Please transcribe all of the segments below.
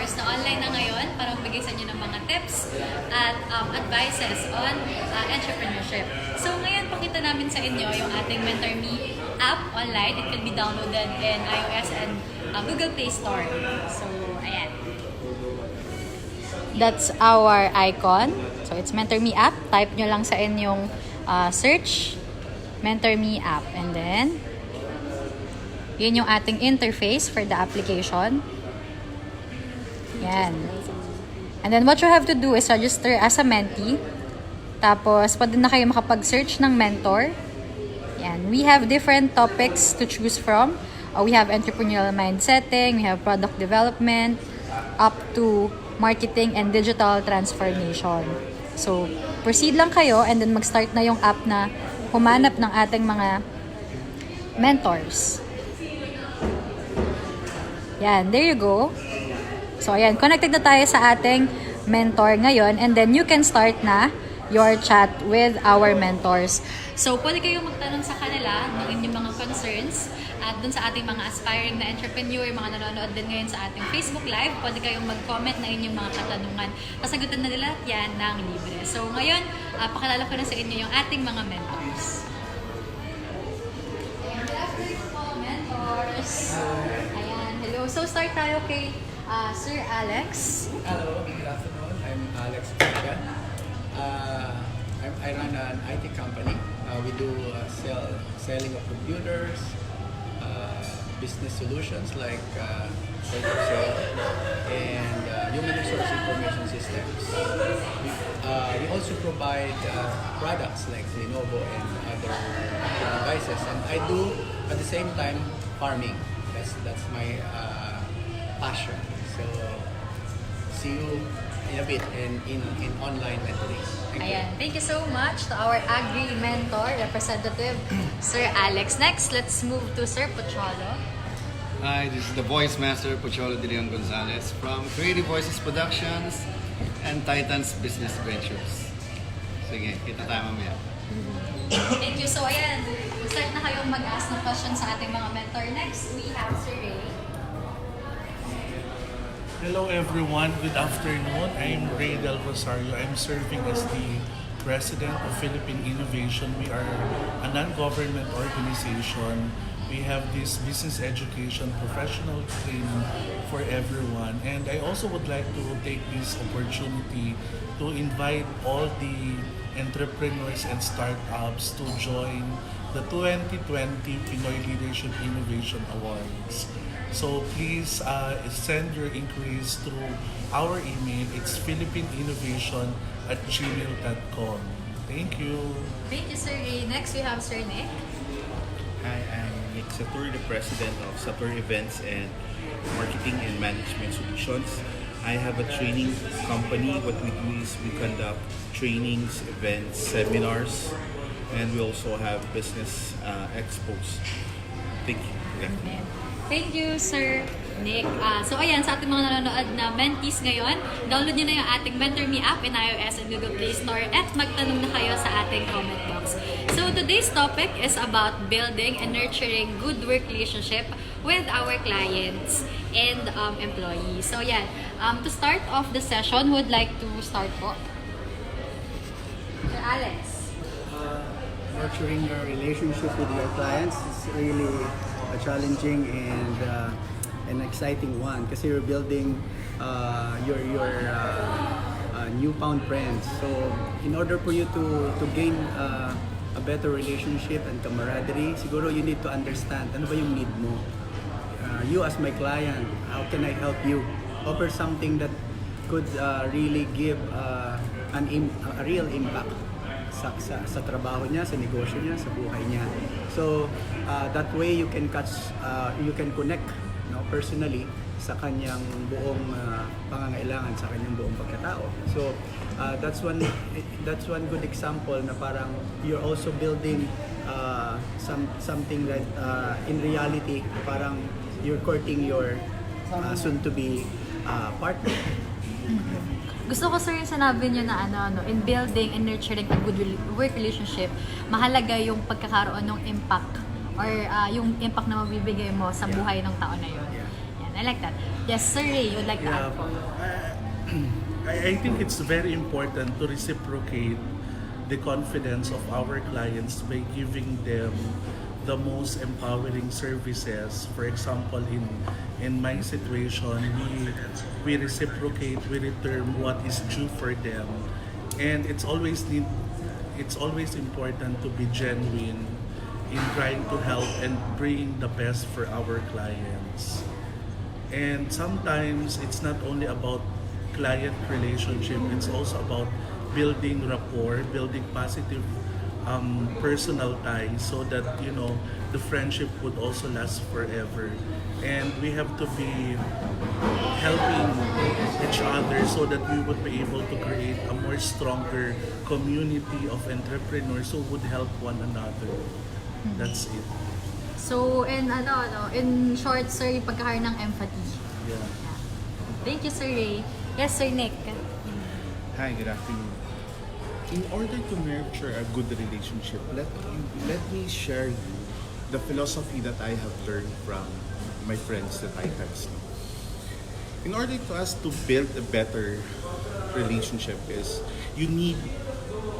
mentors na online na ngayon para magbigay sa inyo ng mga tips at advices on entrepreneurship. So ngayon, pakita namin sa inyo yung ating Mentor Me app online. It can be downloaded in iOS and Google Play Store. So, ayan. That's our icon. So, it's Mentor Me app. Type nyo lang sa inyong search, Mentor Me app. And then, yun yung ating interface for the application. Yan. And then, what you have to do is register as a mentee. Tapos, pwede na kayo makapag-search ng mentor. Yan. We have different topics to choose from. We have entrepreneurial mindsetting, we have product development, up to marketing and digital transformation. So, proceed lang kayo and then mag-start na yung app na humanap ng ating mga mentors. Yan, there you go. So, ayan, connected na tayo sa ating mentor ngayon and then you can start na your chat with our mentors. So, pwede kayong magtanong sa kanila ng inyong mga concerns at dun sa ating mga aspiring na entrepreneur, mga nanonood din ngayon sa ating Facebook Live, pwede kayong mag-comment na inyong mga katanungan. Pasagutan na nila yan ng libre. So, ngayon, pakilala ko na sa inyo yung ating mga mentors. Good afternoon po, mentors. Ayan, hello. So, start tayo kay Sir Alex. Hello, good afternoon. I'm Alex. I run an IT company. We do selling of computers, business solutions like point of sale, and human resource information systems. We also provide products like Lenovo and other devices. And I do at the same time farming. That's my passion. So see you in a bit in online mentoring. Thank you so much to our Agri Mentor representative, Sir Alex. Next, let's move to Sir Pocholo. Hi, this is the voice master, Pocholo de Leon Gonzalez from Creative Voices Productions and Titans Business Ventures. Sige, kita tayo mamaya. Thank you. So, ayan, start na kayong mag-ask ng questions sa ating mga mentor. Next, we have Sir Ray. Hello everyone, good afternoon. I'm Ray Del Rosario. I'm serving as the President of Philippine Innovation. We are a non-government organization. We have this business education, professional training for everyone. And I also would like to take this opportunity to invite all the entrepreneurs and startups to join the 2020 Pinoy Leadership Innovation Awards. So please send your inquiries through our email. It's philippineinnovation@gmail.com. Thank you. Thank you, Sir Ray. Next, we have Sir Nick. Hi, I'm Nick Satur, the president of Satur Events and Marketing and Management Solutions. I have a training company. What we do is we conduct trainings, events, seminars, and we also have business expos. Thank you. Yeah. Thank you, Sir Nick. So ayan, sa ating mga nanonood na mentees ngayon, download nyo na yung ating Mentor Me app in iOS and Google Play Store at magtanong na kayo sa ating comment box. So today's topic is about building and nurturing good work relationship with our clients and employees. So yan, to start off the session, who would like to start po? Sir Alex. Nurturing your relationship with your clients is really a challenging and an exciting one kasi you're building your newfound friends. So in order for you to gain a better relationship and camaraderie, siguro you need to understand ano ba yung need mo. You as my client, how can I help you? Offer something that could really give a real impact sa trabaho niya, sa negosyo niya, sa buhay niya. So that way you can connect, personally sa kanyang buong pangangailangan, sa kanyang buong pagkatao. So that's one good example na parang you're also building something that in reality parang you're courting your soon to be partner. Gusto ko, sir, yung sinabi niyo na in building and nurturing a good work relationship, mahalaga yung pagkakaroon ng impact or yung impact na mabibigay mo sa buhay ng tao na yun. Yan. I I like that. Yes, Sir Ray, you would like to Yeah, add po? I think it's very important to reciprocate the confidence of our clients by giving them the most empowering services. For example, in my situation, we reciprocate, we return what is due for them, and it's always important to be genuine in trying to help and bring the best for our clients. And sometimes it's not only about client relationship, it's also about building rapport, building positive personal ties so that the friendship would also last forever. And we have to be helping each other so that we would be able to create a more stronger community of entrepreneurs who would help one another. That's it. So, in short, sir, yung pagkakaroon ng empathy. Yeah. Thank you, Sir Ray. Yes, Sir Nick. Hi, good afternoon. In order to nurture a good relationship, let me share you the philosophy that I have learned from my friends that I have seen. In order for us to build a better relationship is you need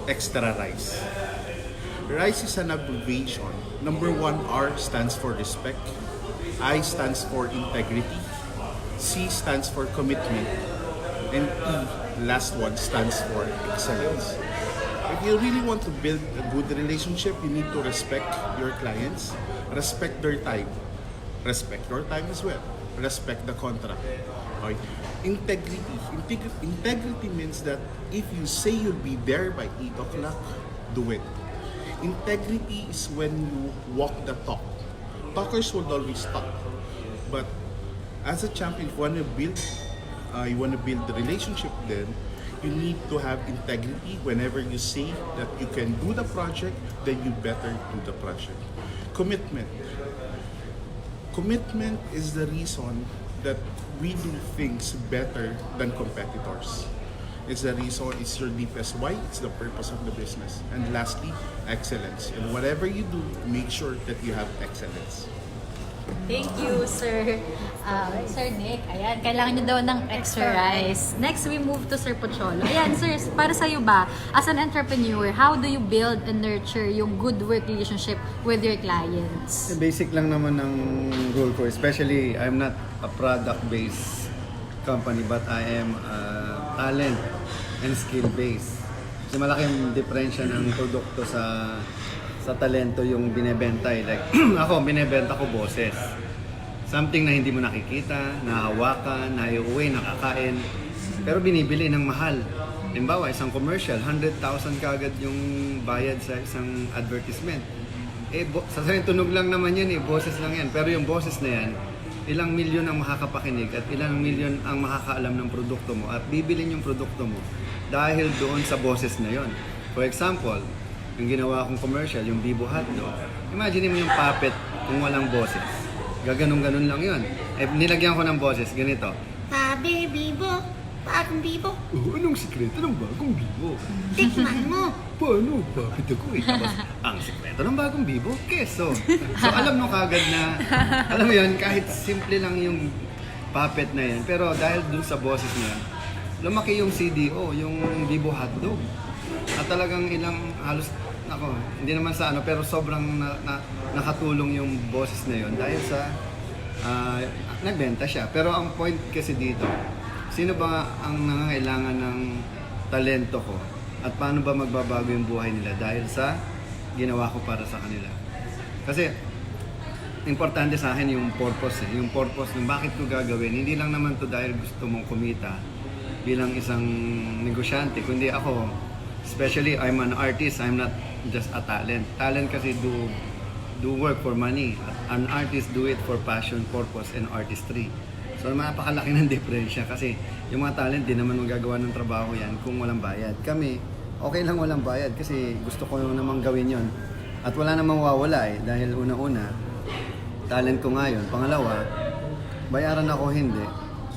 extra rice. Rice is an abbreviation. Number one, R stands for respect. I stands for integrity. C stands for commitment. And E, last one, stands for excellence. If you really want to build a good relationship, you need to respect your clients, respect their time, respect your time as well, respect the contract. Okay? Integrity means that if you say you'll be there by 8 o'clock, do it. Integrity is when you walk the talk. Talkers will always talk. But as a champion, if you want to build the relationship, then you need to have integrity. Whenever you say that you can do the project, then you better do the project. Commitment. Commitment is the reason that we do things better than competitors. It's the reason, it's your deepest why, it's the purpose of the business. And lastly, excellence. And whatever you do, make sure that you have excellence. Thank you, Sir Sir Nick. Ayan, kailangan nyo daw ng extra rice. Next, we move to Sir Pocholo. Ayan, sir, para sa'yo ba, as an entrepreneur, how do you build and nurture yung good work relationship with your clients? Basic lang naman ng role ko, especially I'm not a product-based company but I am talent and skill-based. Kasi malaking diferensya ng produkto sa talento yung binebenta eh. Like, ako, binebenta ko boses. Something na hindi mo nakikita, nahawakan, naiuwi, nakakain. Pero binibili ng mahal. Halimbawa, isang commercial, 100,000 kagad yung bayad sa isang advertisement. Sa tunog lang naman yan boses lang yan. Pero yung boses na yan, ilang milyon ang makakapakinig at ilang milyon ang makakaalam ng produkto mo at bibilin yung produkto mo dahil doon sa boses na yon. For example, yung ginawa kong commercial, yung Bibo Hotdog, imagine mo yung puppet kung walang boses. Gaganong-ganon lang yun. Nilagyan ko ng boses, ganito. Sabi, Bibo, bagong Bibo, Anong sikreto ng bagong Bibo? tikman mo. Paano? Bakit ako Tapos, ang sikreto ng bagong Bibo, keso. So, alam mo kagad na, alam mo yun, kahit simple lang yung puppet na yan, pero dahil dun sa boses na yan, lumaki yung CDO, yung Bibo Hotdog. At talagang halos, hindi naman sa pero sobrang nakatulong yung boses na yon dahil sa nagbenta siya. Pero ang point kasi dito, sino ba ang nangangailangan ng talento ko? At paano ba magbabago yung buhay nila dahil sa ginawa ko para sa kanila? Kasi, importante sa akin yung purpose. Yung purpose ng bakit ko gagawin. Hindi lang naman to dahil gusto mong kumita bilang isang negosyante. Kundi ako, especially I'm an artist, I'm not just a talent. Talent kasi do work for money. An artist do it for passion, purpose, and artistry. So napakalaki ng diferensya kasi yung mga talent di naman magagawa ng trabaho yan kung walang bayad. Kami, okay lang walang bayad kasi gusto ko namang gawin yon. At wala namang wawala dahil una-una, talent ko nga yun. Pangalawa, bayaran ako hindi.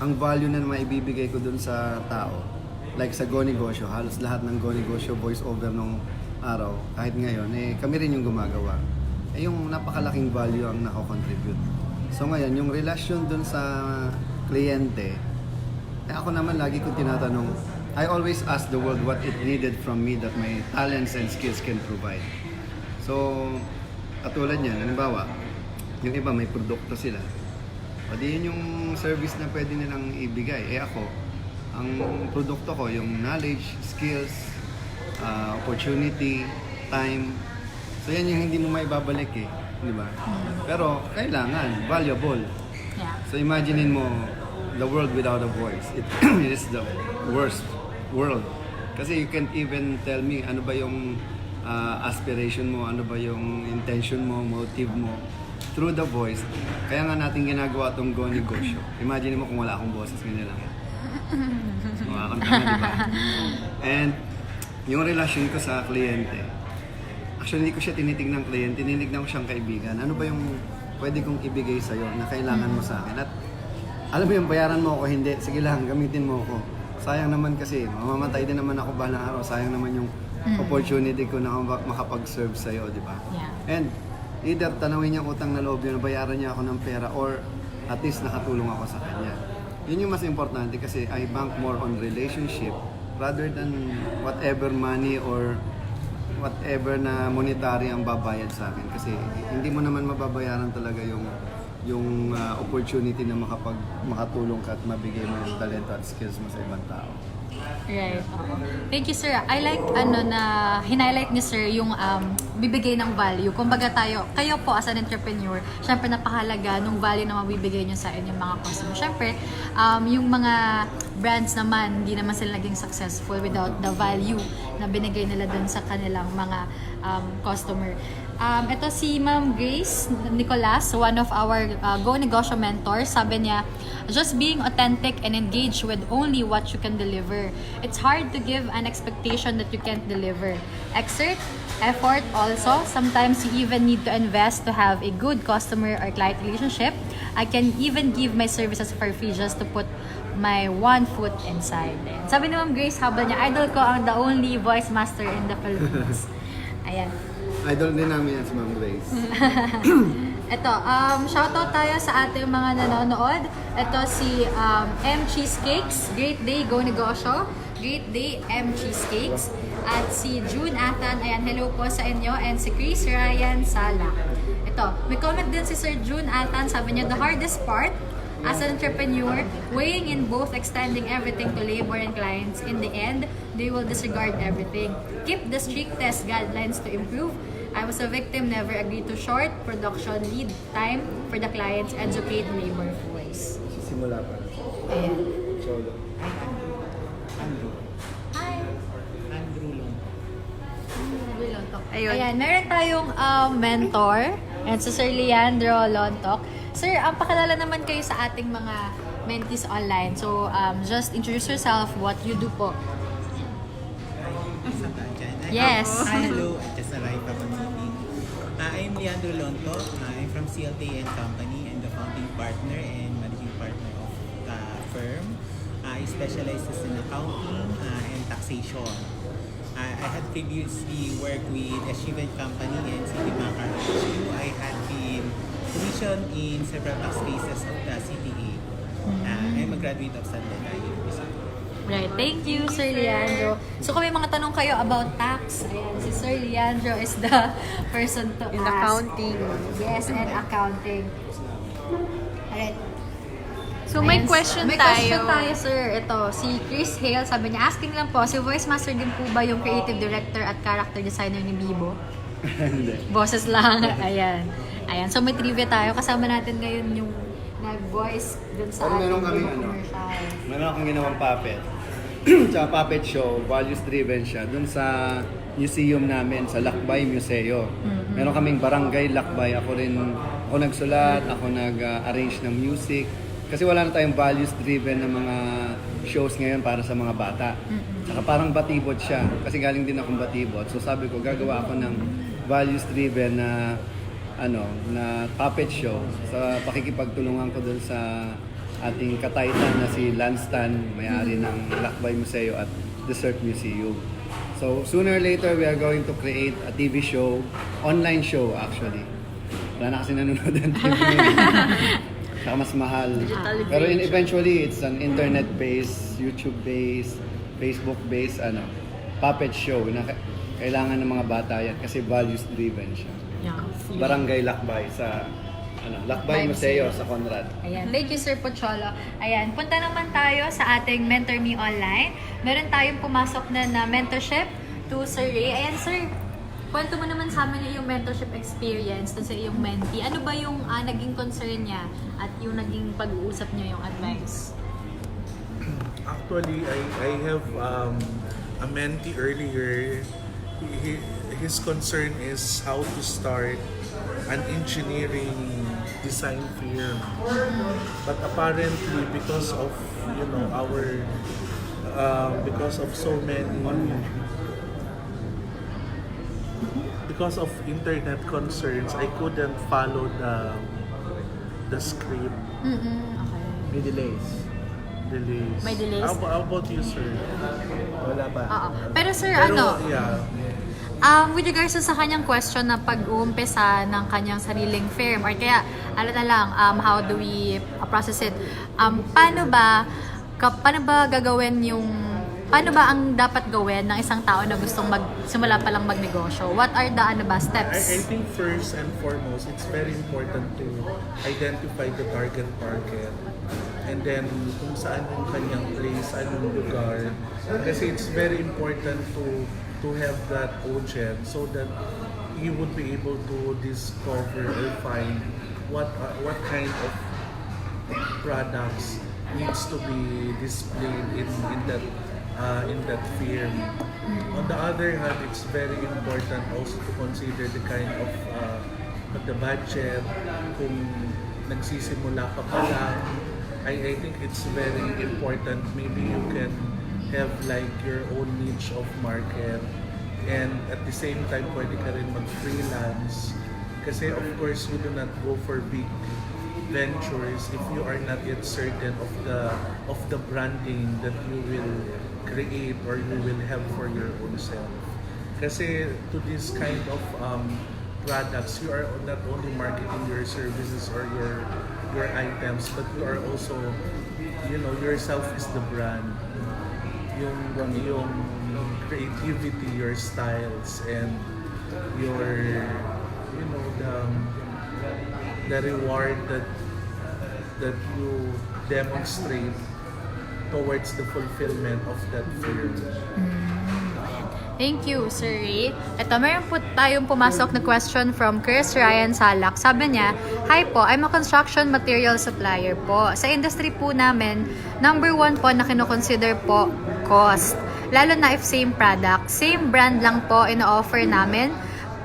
Ang value na maibibigay ko dun sa tao, like sa Go Negosyo, halos lahat ng Go Negosyo voice over nung araw, kahit ngayon, kami rin yung gumagawa. Yung napakalaking value ang nako-contribute. So ngayon, yung relasyon dun sa kliyente, ako naman lagi kong tinatanong, I always ask the world what it needed from me that my talents and skills can provide. So, katulad niyan, halimbawa, yung iba may produkto sila. O di yun yung service na pwede nilang ibigay. Ako, ang produkto ko, yung knowledge, skills, opportunity, time. So yan yung hindi mo maibabalik eh. Di ba? Pero kailangan, valuable. Yeah. So imaginein mo, the world without a voice. It is the worst world. Kasi you can't even tell me ano ba yung aspiration mo, ano ba yung intention mo, motive mo through the voice. Kaya nga natin ginagawa itong Go Negosyo. Imagine mo kung wala akong boses, ganyan lang. Makakanta ka, di ba? And yung relasyon ko sa kliyente, actually hindi ko siya tinitignan kliyente, tinitignan ko siyang kaibigan. Ano ba yung pwede kong ibigay sa'yo na kailangan mo sa akin? At alam mo yung bayaran mo ako, hindi. Sige lang, gamitin mo ako. Sayang naman kasi, mamamatay din naman ako balang araw. Sayang naman yung opportunity ko na makapag-serve sa'yo, di ba? Yeah. And either tanawin niya utang na loob yun, bayaran niya ako ng pera, or at least nakatulong ako sa kanya. Yun yung mas importante kasi I bank more on relationship rather than whatever money or whatever na monetary ang babayad sa akin. Kasi hindi mo naman mababayaran talaga yung opportunity na makatulong ka at mabigay mo yung talento at skills mo sa ibang tao. Right. Oo. Thank you, sir. I like na highlight ni sir yung bibigay ng value. Kumbaga kayo po as an entrepreneur, syempre napakahalaga nung value na mabibigay nyo sa inyong mga customer. Syempre, yung mga brands naman, hindi naman sila naging successful without the value na binigay nila dun sa kanilang mga customer. Ito si Ma'am Grace Nicolas, one of our Go Negosyo mentors. Sabi niya, just being authentic and engage with only what you can deliver. It's hard to give an expectation that you can't deliver. Exert effort also. Sometimes you even need to invest to have a good customer or client relationship. I can even give my services for free just to put my one foot inside. Sabi ni Ma'am Grace, habang niya, idol ko ang the only voice master in the Philippines. Ayan. Idol din namin yan si Ma'am Grace. Ito, shoutout tayo sa ating mga nanonood. Ito si M Cheesecakes, Great Day Go Negosyo, Great Day M Cheesecakes, at si June Atan, ayan, hello po sa inyo, and si Chris Ryan Sala. Ito, may comment din si Sir June Atan, sabi niya, the hardest part as an entrepreneur, weighing in both extending everything to labor and clients, in the end, they will disregard everything. Keep the strictest guidelines to improve. I was a victim, never agreed to short production lead time for the clients, educate labor voice. Simula pa. Ayan. Solo. Hi! Ayun. Ayan, meron tayong mentor, and si Sir Leandro Lontok. Sir, pakilala naman kayo sa ating mga mentees online. So, just introduce yourself, what you do po. Yes. Hi, hello. I'm just arrived from a meeting. I'm Leandro Lonto. I'm from CLT and Company and the founding partner and managing partner of the firm. I specialize in accounting and taxation. I had previously worked with Achievement Company and Citibank RHQ. I had been commissioned in several tax cases of the CTA. I'm a graduate of San Diego University. Right. Thank you, Sir Leandro. So, kung may mga tanong kayo about tax, ayan, si Sir Leandro is the person to In ask. accounting. Yes, and accounting. Alright. So may Ayan, question may tayo. question tayo, sir. Ito, si Chris Hale, sabi niya, asking lang po, si Voice Master din po ba yung creative director at character designer ni Bibo? Hindi. Boses lang. Ayan. Ayan. So, may trivia tayo. Kasama natin ngayon yung nag-voice dun sa Pero meron ating kami, commercial. Meron akong ginawang puppet. Tsaka puppet show, values-driven siya. Doon sa museum namin, sa Lakbay Museo. Meron kaming barangay Lakbay. Ako nagsulat, ako nag-arrange ng music. Kasi wala na tayong values-driven na mga shows ngayon para sa mga bata. Tsaka parang batibot siya. Kasi galing din akong batibot. So sabi ko, gagawa ako ng values-driven na na puppet show. Sa pakikipagtulungan ko dun sa ating kataitan na si Lanstan, may-ari ng Lakbay Museo at Desert Museum. So, sooner or later, we are going to create a TV show, online show actually. wala na kasi nanonood ng TV ngayon. Saka mas mahal. Pero eventually, it's an internet-based, YouTube-based, Facebook-based, puppet show na kailangan ng mga bata yan kasi values-driven siya. Yeah. Barangay Lakbay sa Lakbay Museo sa Conrad. Ayan. Thank you, Sir Pocholo. Ayan. Punta naman tayo sa ating Mentor Me Online. Meron tayong pumasok na mentorship to Sir Ray. Ayan, Sir. Kwento mo naman sa amin yung mentorship experience sa iyong mentee. Ano ba yung naging concern niya at yung naging pag-uusap niya yung advice? Actually, I have a mentee earlier. His concern is how to start an engineering design firm. But apparently, because of because of so many because of internet concerns, I couldn't follow the script. Okay. May delays. Delays. May delays? How about you, sir? Wala pa. Oo. Pero Sir, Yeah. with regards to sa kanyang question na pag-uumpisa ng kanyang sariling firm or kaya, na lang, how do we process it? Paano ba gagawin paano ba ang dapat gawin ng isang tao na gustong simula pa lang magnegosyo? What are the I steps? think first and foremost, it's very important to identify the target market and then kung saan yung kanyang place, anong lugar. Kasi it's very important to have that audience so that you would be able to discover or find what kind of products needs to be displayed in that firm. On the other hand, it's very important also to consider the kind of the budget. Kung nagsisimula ka pa lang, I think it's very important. Maybe you can have like your own niche of market and at the same time pwede ka rin mag-freelance kasi of course we do not go for big ventures if you are not yet certain of the branding that you will create or you will have for your own self. Kasi to this kind of products, you are not only marketing your services or your items, but you are also, yourself is the brand. Yung creativity, your styles, and your, the reward that you demonstrate towards the fulfillment of that firm. Thank you, Sir Ray. Ito, meron po tayong pumasok na question from Chris Ryan Salak. Sabi niya, "Hi po, I'm a construction material supplier po. Sa industry po namin, number one po na kinoconsider po, cost. Lalo na if same product, same brand lang po ino-offer namin.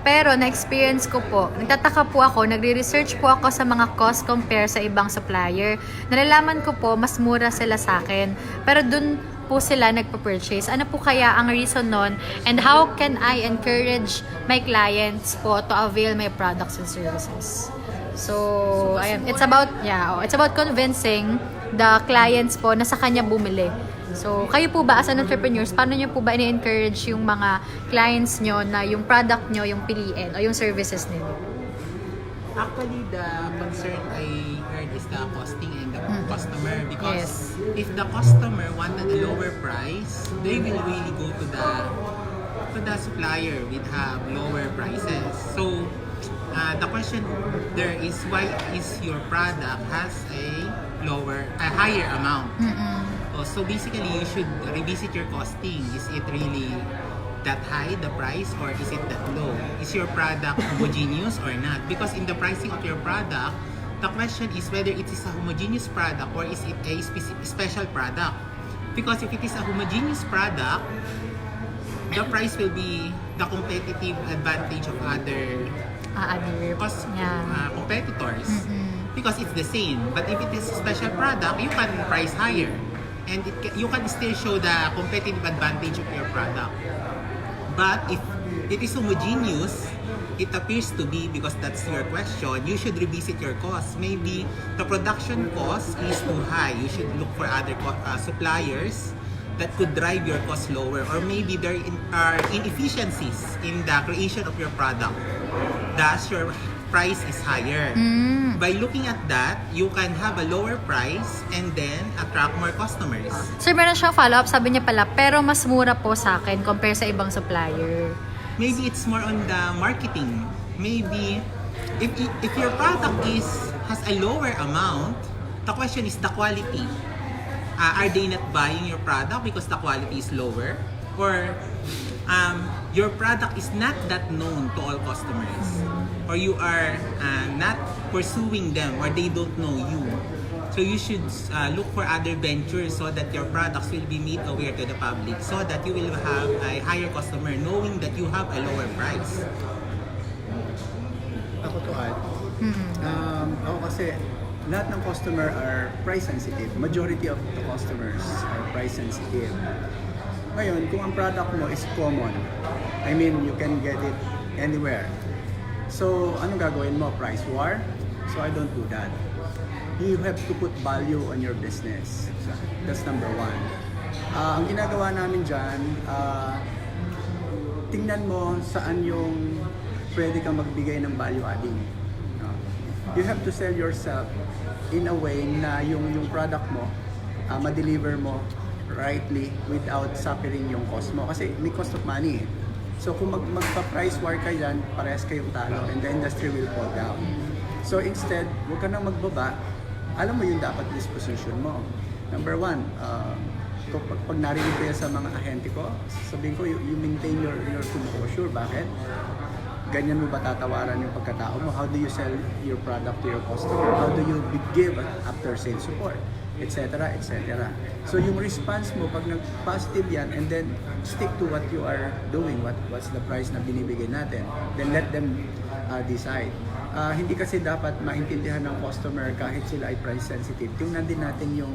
Pero na-experience ko po, nagtataka po ako, nagre-research po ako sa mga cost compare sa ibang supplier. Nalalaman ko po, mas mura sila sa akin. Pero dun po sila nagpa-purchase. Ano po kaya ang reason nun? And how can I encourage my clients po to avail my products and services?" So ayan, it's about convincing the clients po na sa kanya bumili. So, kayo po ba as an entrepreneurs, paano nyo po ba ini-encourage yung mga clients nyo na yung product nyo, yung piliin, o yung services nila? Actually, the concern I heard is the costing and the customer because if the customer wanted a lower price, they will really go to the supplier with have lower prices. So, the question there is why is your product has a higher amount? So basically, you should revisit your costing. Is it really that high, the price, or is it that low? Is your product homogeneous or not? Because in the pricing of your product, the question is whether it is a homogeneous product or is it a special product. Because if it is a homogeneous product, the price will be the competitive advantage of other competitors. Because it's the same. But if it is a special product, you can price higher. And you can still show the competitive advantage of your product. But if it is homogeneous, it appears to be, because that's your question, you should revisit your costs. Maybe the production cost is too high. You should look for other suppliers that could drive your cost lower. Or maybe there are inefficiencies in the creation of your product. Thus, your price is higher. By looking at that, you can have a lower price and then attract more customers. Sir, meron siyang follow-up. Sabi niya pala, pero mas mura po sa akin compare sa ibang supplier. Maybe it's more on the marketing. Maybe if your product has a lower amount, the question is the quality. Are they not buying your product because the quality is lower? Or your product is not that known to all customers? Or you are not pursuing them, or they don't know you? So you should look for other ventures so that your products will be made aware to the public, so that you will have a higher customer knowing that you have a lower price. Ako to add, ako kasi lahat ng customer are price sensitive. Majority of the customers are price sensitive. Ngayon, kung ang product mo is common, I mean, you can get it anywhere. So, anong gagawin mo? Price war? So, I don't do that. You have to put value on your business. So, that's number one. Ang ginagawa namin dyan, tingnan mo saan yung pwede kang magbigay ng value adding. No? You have to sell yourself in a way na yung product mo, ma-deliver mo rightly without suffering yung cost mo. Kasi may cost of money. So kung magpa-price war ka yan, parehas kayong talo and the industry will fall down. So instead, huwag ka nang magbaba. Alam mo yung dapat disposition mo. Number one, pag narinig ko yan sa mga ahente ko, sabihin ko, you maintain your composure. Bakit? Ganyan mo ba tatawaran yung pagkatao mo? How do you sell your product to your customer? How do you give after sales support? Etc. etc. So yung response mo pag nag-positive yan, and then stick to what you are doing, what's the price na binibigay natin, then let them decide. Hindi kasi dapat maintindihan ng customer kahit sila ay price sensitive. Tingnan din natin yung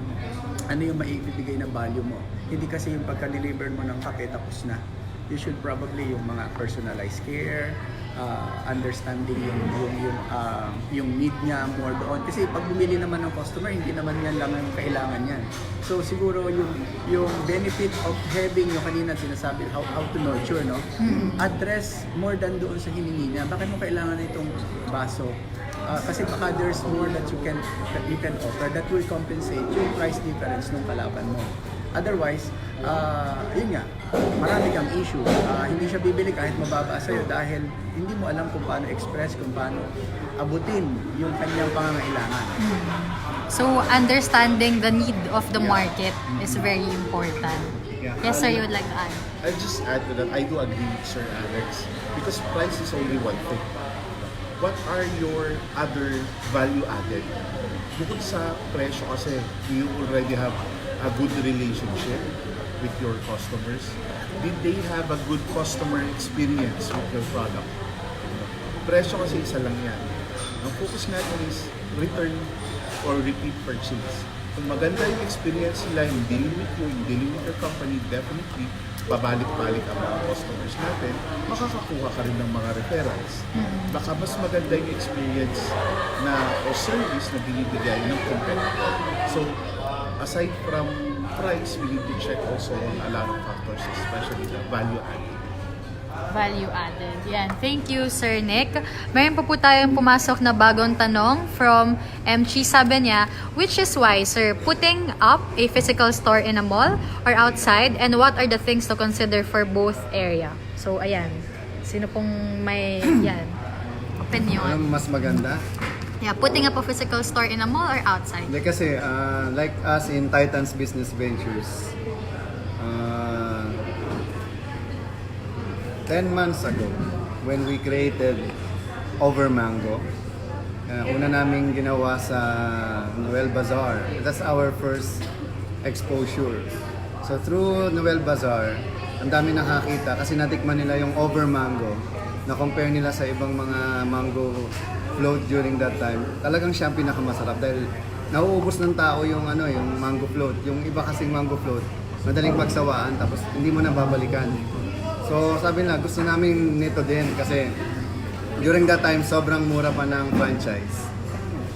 ano yung maibibigay na value mo. Hindi kasi yung pagka-deliver mo ng kape tapos na. You should probably yung mga personalized care, understanding yung need niya more doon. Kasi pag bumili naman ng customer, hindi naman yan lang ang kailangan yan. So siguro yung benefit of having yung kanina sinasabi, how to nurture, no? Address more than doon sa hiningi niya. Bakit mo kailangan itong baso? Kasi baka there's more that you can offer that will compensate yung price difference ng kalaban mo. Otherwise, yun nga, marami kang issue. Hindi siya bibili kahit mababa sa'yo dahil hindi mo alam kung paano express, kung paano abutin yung kanyang pangangailangan. So, understanding the need of the market is very important. Yeah. Yes, sir, you would like to add? I'll just add to that. I do agree with Sir Alex because price is only one thing. What are your other value added? Bukod sa presyo kasi you already have a good relationship with your customers. Did they have a good customer experience with your product? Presyo kasi isa lang yan. Ang focus natin is return or repeat purchase. Kung maganda yung experience nila in dealing with you, in dealing with your company, definitely pabalik-balik ang mga customers natin, makakakuha ka rin ng mga referrals. Baka mas maganda yung experience na o service na binibigay ng competitor. So, aside from price, we need to check also on a lot of factors, especially the value added. Value added. Yan. Thank you, Sir Nick. Mayroon pa po tayong pumasok na bagong tanong from MG. Sabi niya, which is wiser, putting up a physical store in a mall or outside? And what are the things to consider for both area? So, ayan. Sino pong may yan opinion? Anong mas maganda? Yeah, putting up a physical store in a mall or outside? Hindi kasi, like us in Titans Business Ventures, 10 months ago, when we created Over Mango, una naming ginawa sa Noel Bazaar. That's our first exposure. So through Noel Bazaar, ang dami nakakita kasi natikman nila yung Over Mango, na compare nila sa ibang mga mango float during that time. Talagang siya ang pinakamasarap dahil nauubos ng tao yung yung mango float. Yung iba kasing mango float, madaling pagsawaan tapos hindi mo na babalikan. So sabi nila, gusto namin nito din kasi during that time sobrang mura pa ng franchise.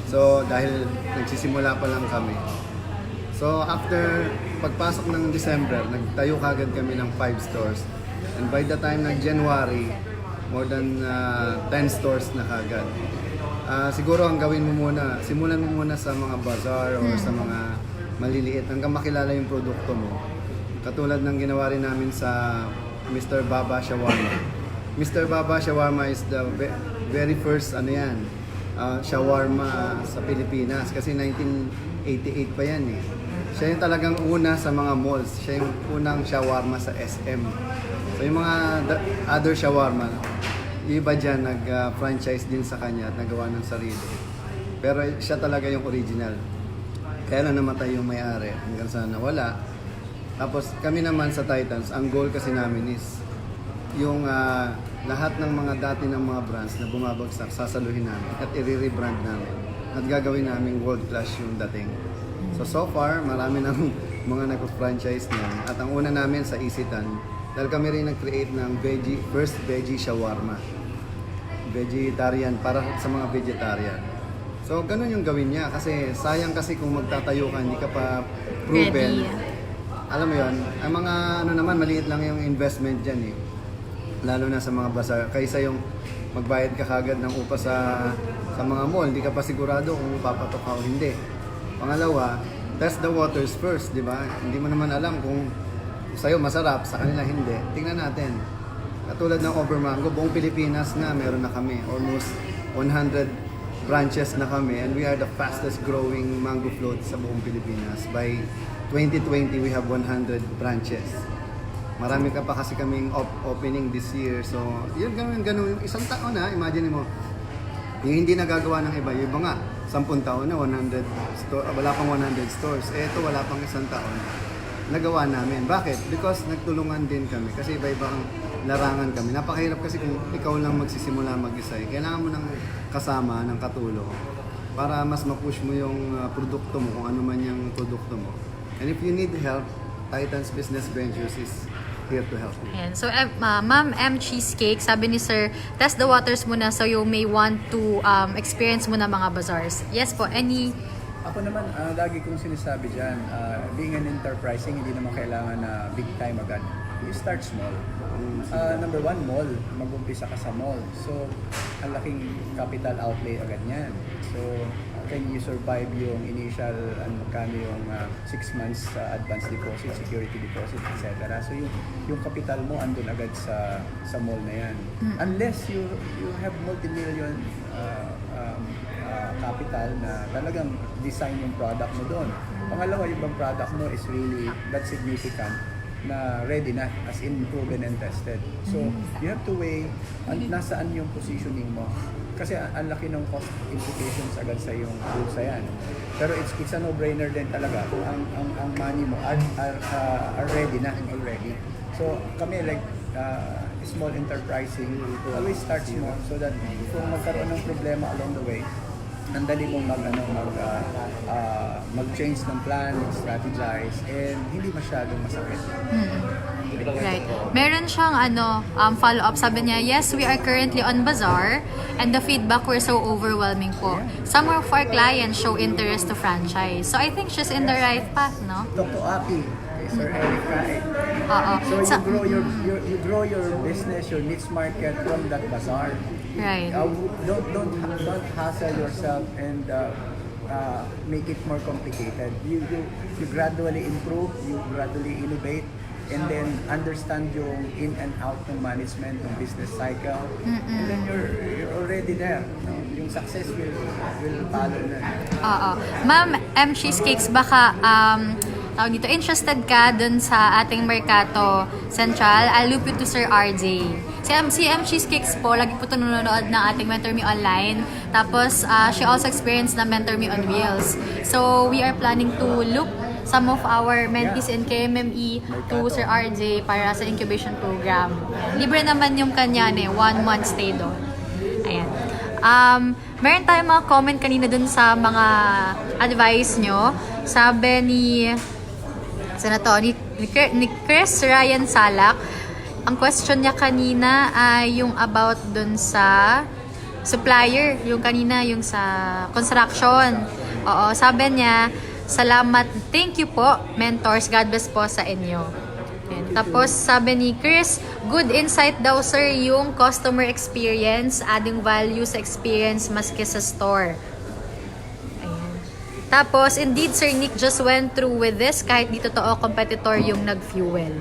So dahil nagsisimula pa lang kami. So after pagpasok ng December, nagtayo kagad kami ng 5 stores. And by the time ng January, more than 10 stores na kagad. Siguro ang gawin mo muna, simulan mo muna sa mga bazaar or sa mga maliliit hanggang makilala yung produkto mo. Katulad ng ginawa rin namin sa Mr. Baba Shawarma. Mr. Baba Shawarma is the very first shawarma sa Pilipinas kasi 1988 pa yan eh. Siya yung talagang una sa mga malls. Siya yung unang shawarma sa SM. So yung mga other shawarma, yung iba dyan nag-franchise din sa kanya at nagawa ng sarili. Pero siya talaga yung original. Kaya na namatay yung may-ari hanggang sa nawala. Tapos kami naman sa Titans, ang goal kasi namin is yung lahat ng mga dati ng mga brands na bumabagsak, sasaluhin namin at i-rebrand namin. At gagawin namin world class yung dating. So far, marami ng mga nag-franchise niyan. At ang una namin sa Isitan, dahil kami rin nag-create ng first veggie shawarma. Vegetarian, para sa mga vegetarian. So, ganun yung gawin niya. Kasi sayang kasi kung magtatayo ka, hindi ka pa proven. Alam mo yun, ang mga naman, maliit lang yung investment dyan eh. Lalo na sa mga bazaar. Kaysa yung magbayad ka kagad ng upa sa mga mall, hindi ka pa sigurado kung papatok ka o hindi. Pangalawa, test the waters first, di ba? Hindi mo naman alam kung sa'yo masarap, sa kanila hindi. Tingnan natin. Katulad ng Overmango, buong Pilipinas na meron na kami. Almost 100 branches na kami and we are the fastest growing mango float sa buong Pilipinas. By 2020, we have 100 branches. Marami ka pa kasi kaming opening this year. So, yun, ganun. Isang taon na, imagine mo, yung hindi nagagawa ng iba. Yung iba nga, 10 taon na, 100 wala pang 100 stores. Ito, wala pang isang taon. Nagawa namin. Bakit? Because nagtulungan din kami. Kasi iba-ibang larangan kami. Napakahirap kasi kung ikaw lang magsisimula mag-isa. Kailangan mo ng kasama, ng katulong para mas ma-push mo yung produkto mo, kung ano man yung produkto mo. And if you need help, Titans Business Ventures is here to help you. Ayan. So, Ma'am M. Cheesecake, sabi ni Sir, test the waters muna so you may want to experience muna mga bazaars. Yes po, any... Ako naman, lagi kong sinasabi dyan, being an enterprising, hindi naman kailangan na big time agad. You start small. Number one, mall. Mag-umpisa ka sa mall. So, ang laking capital outlay agad yan. So, can you survive yung initial, magkano yung 6 months advance deposit, security deposit, etc. So, yung capital mo andun agad sa mall na yan. Unless you have multi-million capital na talagang design yung product mo doon. Pangalawa, yung bang product mo is really that significant na ready na, as in proven and tested. So, you have to weigh nasaan yung positioning mo. Kasi ang laki ng cost implications agad sa yung bulsa yan. Pero it's a no-brainer din talaga kung ang money mo are ready na already. So, kami like small enterprising, always start small so that kung magkaroon ng problema along the way, ang dali mong mag-change ng plan, strategize, and hindi masyadong masakit. Right. Meron siyang follow-up. Sabi niya, yes, we are currently on Bazaar and the feedback were so overwhelming po. Some of our clients show interest to franchise. So I think she's in the right path, no? Talk to Aki, Sir Eric Rae. So you grow your business, your niche market from that bazaar. Right. Don't hassle yourself and make it more complicated. You gradually improve, you gradually innovate, and then understand yung in and out ng management, ng business cycle, and then you're already there. No? Yung success will follow na. Ma'am M. Cheesecakes, baka tawag dito, interested ka dun sa ating Mercato Central? I'll loop you to Sir RJ. Si M. Cheesecakes po, lagi po ito nanonood ng ating Mentor Me Online. Tapos, she also experienced na Mentor Me on Wheels. So, we are planning to loop some of our mentees in KMME to Sir RJ para sa incubation program. Libre naman yung kanya 1 month stay doon. Ayan. Meron tayong mga comment kanina dun sa mga advice nyo. Sabi ni Chris Ryan Salak, ang question niya kanina ay yung about dun sa supplier, yung kanina yung sa construction. Sabi niya, salamat, thank you po, mentors, God bless po sa inyo. Ayan. Tapos sabi ni Chris, good insight daw sir yung customer experience, adding value sa experience maski sa store. Ayan. Tapos indeed Sir Nick just went through with this kahit di totoo competitor yung nag-fuel.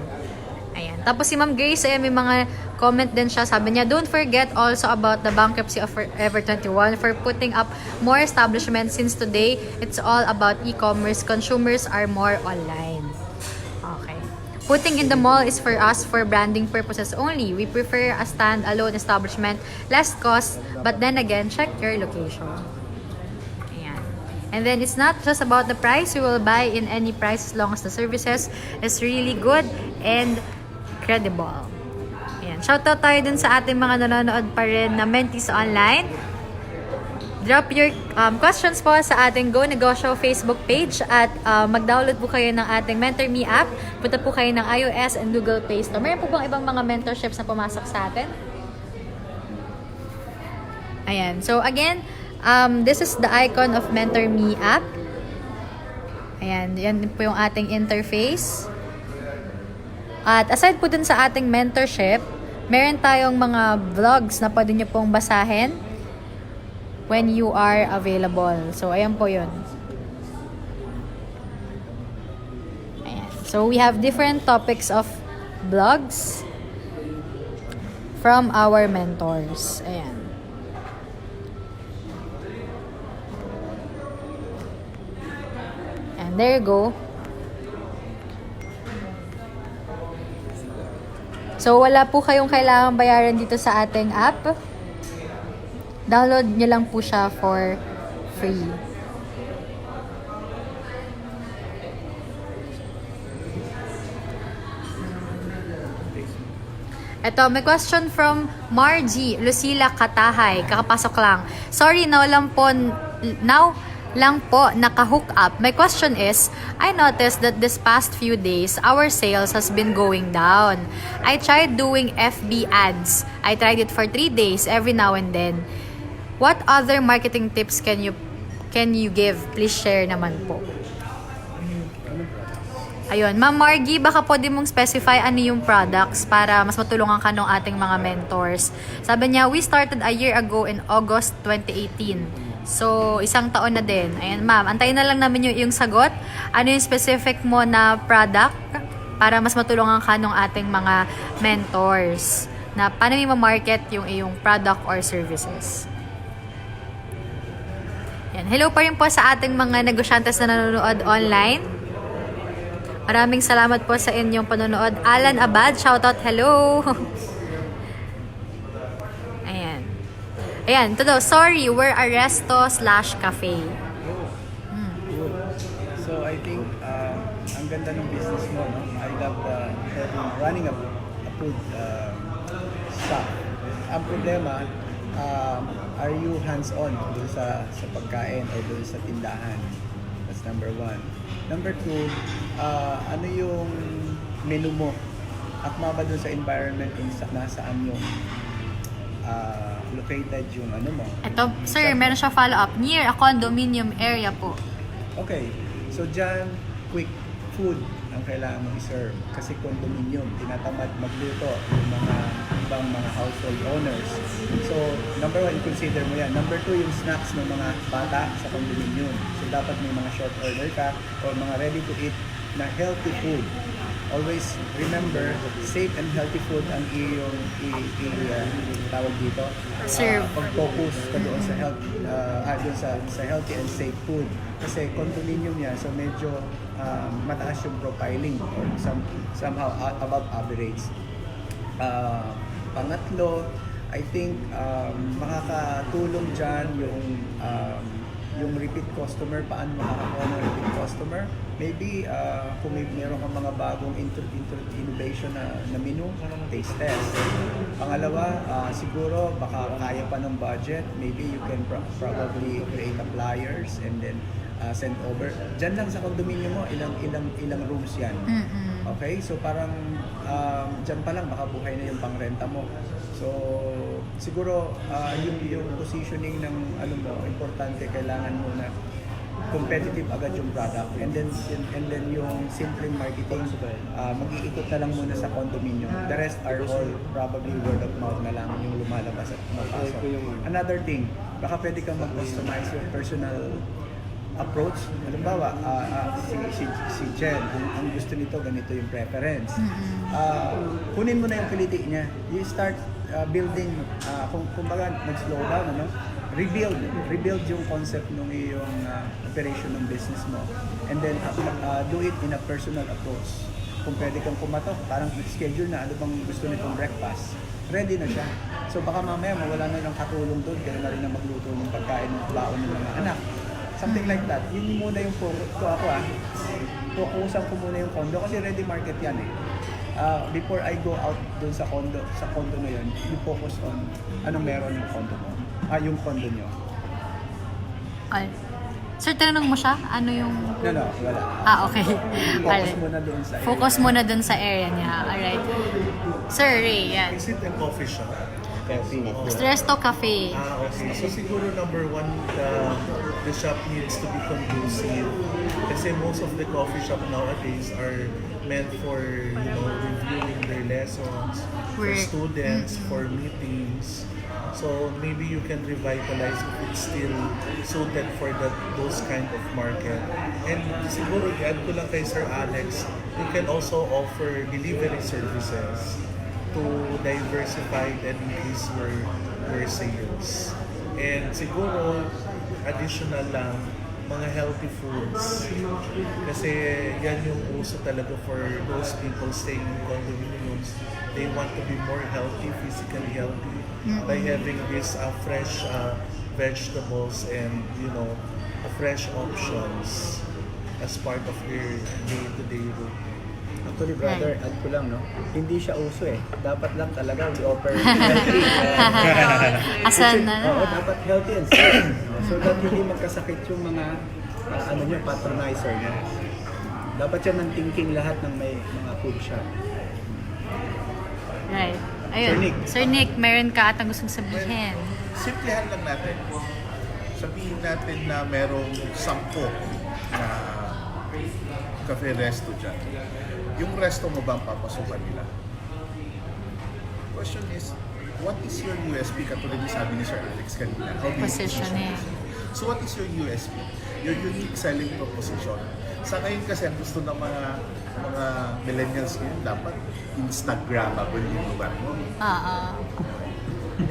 Ayan. Tapos si Ma'am Grace, may mga comment din siya. Sabi niya, don't forget also about the bankruptcy of Ever 21 for putting up more establishments since today it's all about e-commerce. Consumers are more online. Okay. Putting in the mall is for us for branding purposes only. We prefer a stand-alone establishment, less cost, but then again, check your location. Ayan. And then it's not just about the price. You will buy in any price as long as the services is really good and credible. Ayan. Shoutout tayo dun sa ating mga nanonood pa rin na mentees online. Drop your questions po sa ating Go Negosyo Facebook page at mag-download po kayo ng ating Mentor Me app. Punta po kayo ng iOS and Google Play Store. Mayroon po bang ibang mga mentorships na pumasok sa atin? Ayan. So again, this is the icon of Mentor Me app. Ayan. Yan po yung ating interface. At aside po dun sa ating mentorship, meron tayong mga vlogs na pwede nyo pong basahin when you are available. So, ayan po yun. Ayan. So, we have different topics of blogs from our mentors. Ayan. And there you go. So, wala po kayong kailangang bayaran dito sa ating app. Download nyo lang po siya for free. Ito, may question from Margie Lucila Katahay. Kakapasok lang. Sorry, now lang po naka-hook up. My question is, I noticed that this past few days, our sales has been going down. I tried doing FB ads. I tried it for 3 days every now and then. What other marketing tips can you give? Please share naman po. Ayun, Ma'am Margie, baka pwede mong specify ano yung products para mas matulungan ka ng ating mga mentors. Sabi niya, we started a year ago in August 2018. So, 1 taon na din. Ayan, ma'am, antayin na lang namin yung sagot. Ano yung specific mo na product para mas matulungan ka ng ating mga mentors na paano mo market yung iyong product or services. Yan. Hello pa rin po sa ating mga negosyantes na nanonood online. Maraming salamat po sa inyong panonood. Alan Abad, shoutout, hello! Ayan. Ayan, ito daw, sorry, we're a resto/cafe. So I think ang ganda ng business mo, no? I love running a food shop. Ang problema, are you hands-on dun sa pagkain o dun sa tindahan? That's number 1. Number 2, ano yung menu mo? Akma ba dun sa environment kung nasaan yung located yung ano mo? Ito, sir, meron siya follow-up. Near a condominium area po. Okay. So dyan, quick food ang kailangan mong i-serve. Kasi condominium, tinatamad magluto yung mga ibang mga household owners. So, number 1, consider mo yan. Number 2, yung snacks ng mga bata sa condominium. So, dapat may mga short order ka or mga ready to eat na healthy food. Always remember, safe and healthy food ang iyong tawag dito. Serve. Pag-focus ka doon sa health, doon sa healthy and safe food. Kasi condominium yan, so medyo mataas yung profiling or somehow above average. Pangatlo, I think makakatulong dyan yung repeat customer. Paano makakakuha ng repeat customer? Maybe kung meron kang mga bagong innovation na menu, taste test. Pangalawa, siguro baka kaya pa ng budget. Maybe you can probably create a flyers and then send over. Diyan lang sa condominium mo, ilang rooms yan. Okay? So parang diyan pa lang baka buhay na yung pangrenta mo. So siguro yung positioning ng ano mo, importante, kailangan mo na competitive agad yung product, and then yung simple marketing, mag-iikot na lang muna sa condominium. The rest are all probably word of mouth na lang yung lumalabas at pumapasok. Another thing, baka pwede kang mag-customize your personal approach. Halimbawa, si Jen, ang gusto nito, ganito yung preference. Kunin mo na yung kiliti niya. You start building, kung baga nag-slow down, ano? Rebuild yung concept ng iyong operation ng business mo. And then, do it in a personal approach. Kung pwede kang kumatok, parang schedule na, ano bang gusto nitong breakfast. Ready na siya. So baka mamaya mawala na ng katulong doon, kaya na rin na magluto ng pagkain ng baon ng mga anak. Something like that. Yun muna yung focus ko ako focusan ko muna yung condo kasi ready market yan eh. Before I go out doon sa condo na yun, you focus on anong meron yung condo mo. Yung condo nyo. Ay. Sir, tinanong mo siya? Ano yung... No, wala. Okay. Focus muna doon sa area. Focus muna doon sa area niya. Alright. Sir Ray, yan. Is it a coffee shop? Resto Cafe. Okay. So siguro number one, the shop needs to be conducive. Kasi most of the coffee shop nowadays are meant for, reviewing their lessons, for students, for meetings. So maybe you can revitalize if it's still suited for those kind of market. And siguro i-add ko lang kay Sir Alex, you can also offer delivery services to diversify and increase your sales. And siguro additional lang mga healthy foods. Kasi yan yung uso talaga for those people staying in condominiums. They want to be more healthy, physically healthy, by having this fresh vegetables and fresh options as part of their day-to-day routine. Actually, brother, add ko lang, no? Hindi siya uso eh. Dapat lang talaga we offer healthy. Asan na? Oo, dapat healthy and safe. So that hindi magkasakit yung mga patronizer niya. Dapat yan ang thinking lahat ng may mga food shop. Right. Ayun. Sir Nick, meron ka atang gustong sabihin. Simplihan lang natin. Sabihin natin na merong 10 na cafe resto dyan. Yung resto mo ba ang papasukan nila? Question is, what is your USP? Katulad yung sabi ni Sir Alex kanina. How do you Position eh. So what is your USP? Your unique selling proposition. Sa ngayon kasi ang gusto ng mga millennials ngayon, dapat Instagrammable yung lugar mo.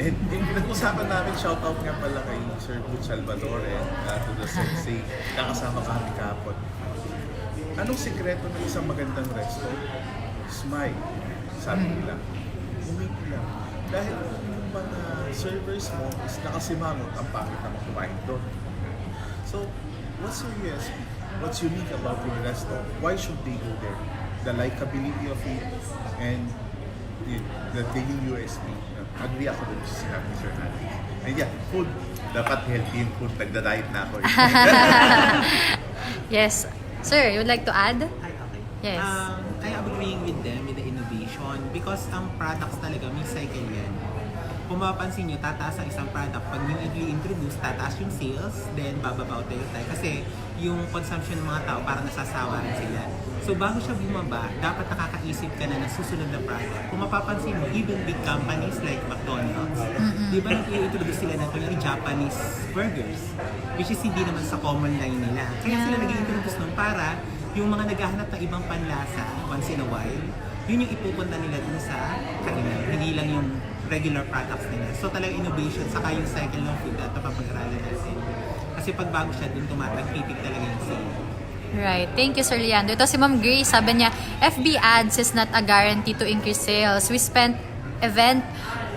And pinag-usapan namin, shoutout nga pala kay Sir Butch Salvador to the Sensei. Nakasama kami kahapon. Anong sikreto ng isang magandang resto? Smile. Sabi nila. Umiti lang. Dahil yung mga servers mo is nakasimangot, ang pangit na kumain doon. So, what's your USP? What's unique about your resto? Why should they go there? The likability of it and the USP. Agree ako dun sa sinabi ni Sir Alex. And yeah, food. Dapat healthy yung food. Nagda-diet na ako. Yes. Sir, you would like to add? Okay. Yes. I am agreeing with them with the innovation because ang products talaga may cycle yan. Kung mapapansin nyo, tataas ang isang product. Pag yung i-introduce, tataas yung sales, then bababa tayo. Kasi yung consumption ng mga tao parang nasasawa rin sila. So bago siya bumaba, dapat nakakaisip ka na ng susunod na product. Kung mapapansin mo, even big companies like McDonald's, di ba nag-i-introduce sila na yung Japanese burgers, which is hindi naman sa common line nila. Kaya sila nag-i-introduce nun para yung mga naghahanap ng ibang panlasa once in a while, yun yung ipupunta nila dun sa kanila. Hindi lang yung regular products nila. So talaga innovation, saka yung cycle ng food at papag-aralan natin. Kasi pag bago siya dun tumatagpitik talaga yung sale. Right. Thank you, Sir Leandro. Ito si Ma'am Grace, sabi niya, FB ads is not a guarantee to increase sales. We spent event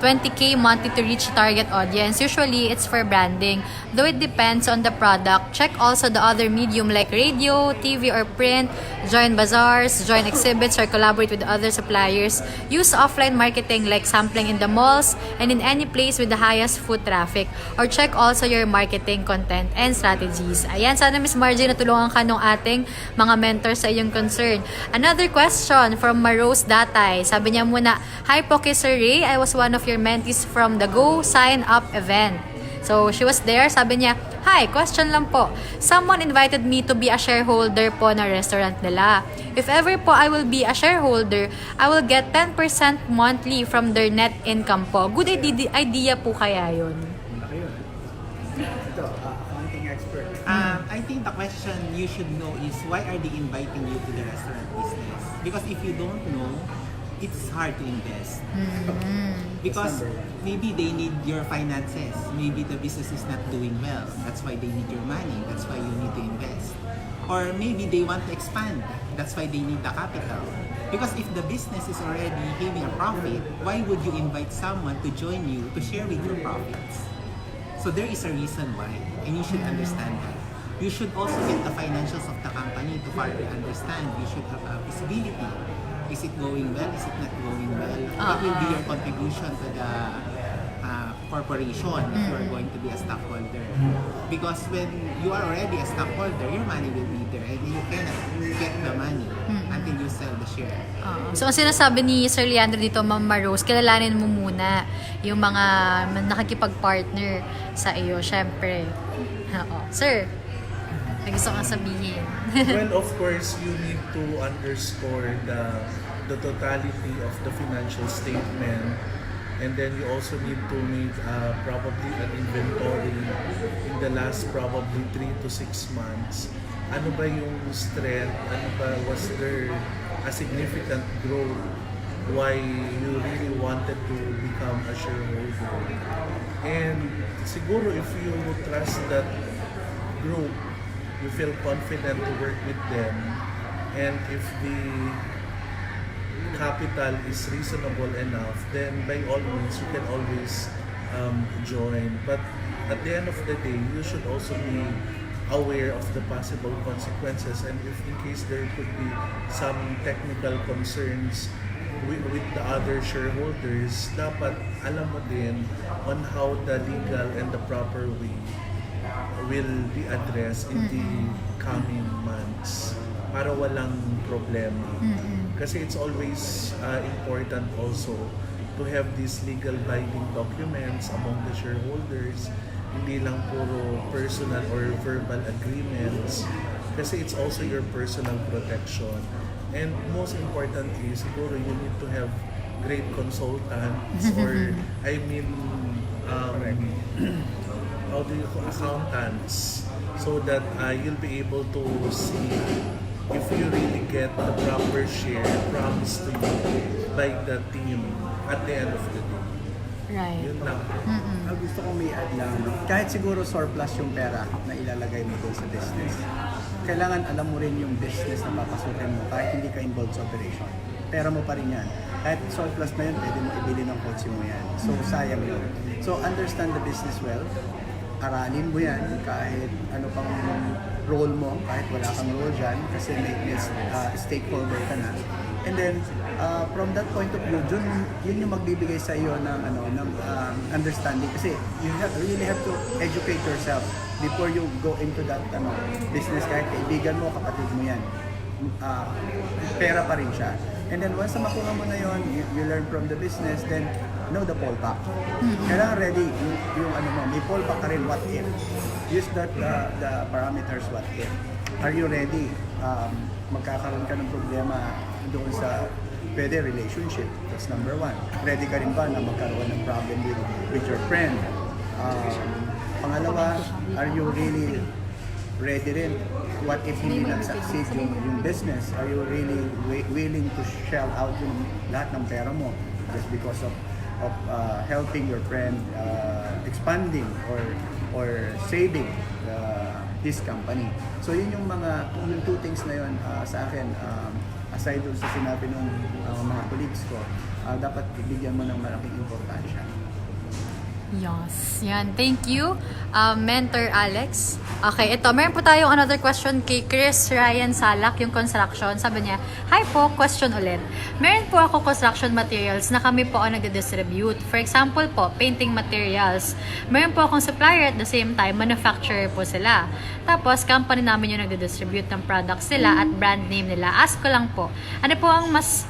20K monthly to reach target audience. Usually, it's for branding. Though it depends on the product, check also the other medium like radio, TV, or print. Join bazaars, join exhibits, or collaborate with other suppliers. Use offline marketing like sampling in the malls and in any place with the highest foot traffic. Or check also your marketing content and strategies. Ayan, sana Miss Margie natulungan ka nung ating mga mentors sa iyong concern. Another question from Marose Datay. Sabi niya muna, Hi Poke Sir Ray, I was one of your mentees from the Go Sign Up event. So So, she was there. Sabi niya, "Hi, question lang po. Someone invited me to be a shareholder po na restaurant nila. If ever po I will be a shareholder, I will get 10% monthly from their net income po. Good idea po kaya yun?" Malaki yun. Ito, accounting expert. I think the question you should know is why are they inviting you to the restaurant business? Because if you don't know, it's hard to invest. Because maybe they need your finances. Maybe the business is not doing well. That's why they need your money. That's why you need to invest. Or maybe they want to expand. That's why they need the capital. Because if the business is already giving a profit, why would you invite someone to join you to share with your profits? So there is a reason why, and you should understand that. You should also get the financials of the company to further understand. You should have a visibility. Is it going well? Is it not going well? What will be your contribution to the corporation if you are going to be a stockholder? Because when you are already a stockholder, your money will be there and you cannot get the money until you sell the share. So, ang sinasabi ni Sir Leandro dito, Ma'am Rose, kilalanin mo muna yung mga nakikipag-partner sa iyo, syempre. Oo. Sir, may gusto kang sabihin. Well, of course, you need to underscore the totality of the financial statement, and then you also need to make probably an inventory in the last probably 3 to 6 months. Ano ba yung strength? Ano ba, was there a significant growth? Why you really wanted to become a shareholder? And siguro if you trust that group, you feel confident to work with them, and if the capital is reasonable enough, then by all means you can always join. But at the end of the day, you should also be aware of the possible consequences, and if in case there could be some technical concerns with the other shareholders, dapat alam mo din on how the legal and the proper way will be addressed in the coming months para walang problema. Kasi it's always important also to have these legal binding documents among the shareholders, hindi lang puro personal or verbal agreements, kasi it's also your personal protection. And most importantly, siguro you need to have great consultants or I mean how do you call accountants, so that you'll be able to see if you really get the proper share promised to you by the team at the end of the day. Right. Yun lang. Gusto kong may add lang, no? Kahit siguro surplus yung pera na ilalagay mo doon sa business, kailangan alam mo rin yung business na papasukin mo kahit hindi ka involved sa operation. Pera mo pa rin yan. Kahit surplus na yun, pwede mo ibili ng kotse mo yan. So, sayang yun. So, understand the business well. Aralin mo yan kahit ano pang role mo, kahit wala kang role dyan, kasi may stakeholder ka na. And then, from that point of view, yun yung magbibigay sa iyo ng understanding, kasi you really have to educate yourself before you go into that business. Kahit kaibigan mo, kapatid mo yan, pera pa rin siya. And then once na makuha mo na yun, you learn from the business, then know the fallback. Kailangan ready yung may fallback ka rin, what if. Use that the parameters, what if. Are you ready? Magkakaroon ka ng problema doon sa pwede relationship. That's number one. Ready ka rin ba na magkaroon ng problem with your friend? Pangalawa, are you really ready rin? What if hindi nag-succeed yung business? Are you really willing to shell out yung lahat ng pera mo just because of helping your friend expanding or saving this company? So yun yung two things na yun sa akin, aside dun sa sinabi ng mga colleagues ko, dapat ibigyan mo ng malaking importansya. Yes. Yan. Thank you, Mentor Alex. Okay, ito. Meron po tayong another question kay Chris Ryan Salak, yung construction. Sabi niya, "Hi po, question ulit. Meron po ako construction materials na kami po ang nagdidistribute. For example po, painting materials. Meron po akong supplier at the same time, manufacturer po sila. Tapos, company namin yung nagdidistribute ng products nila at brand name nila. Ask ko lang po, ano po ang mas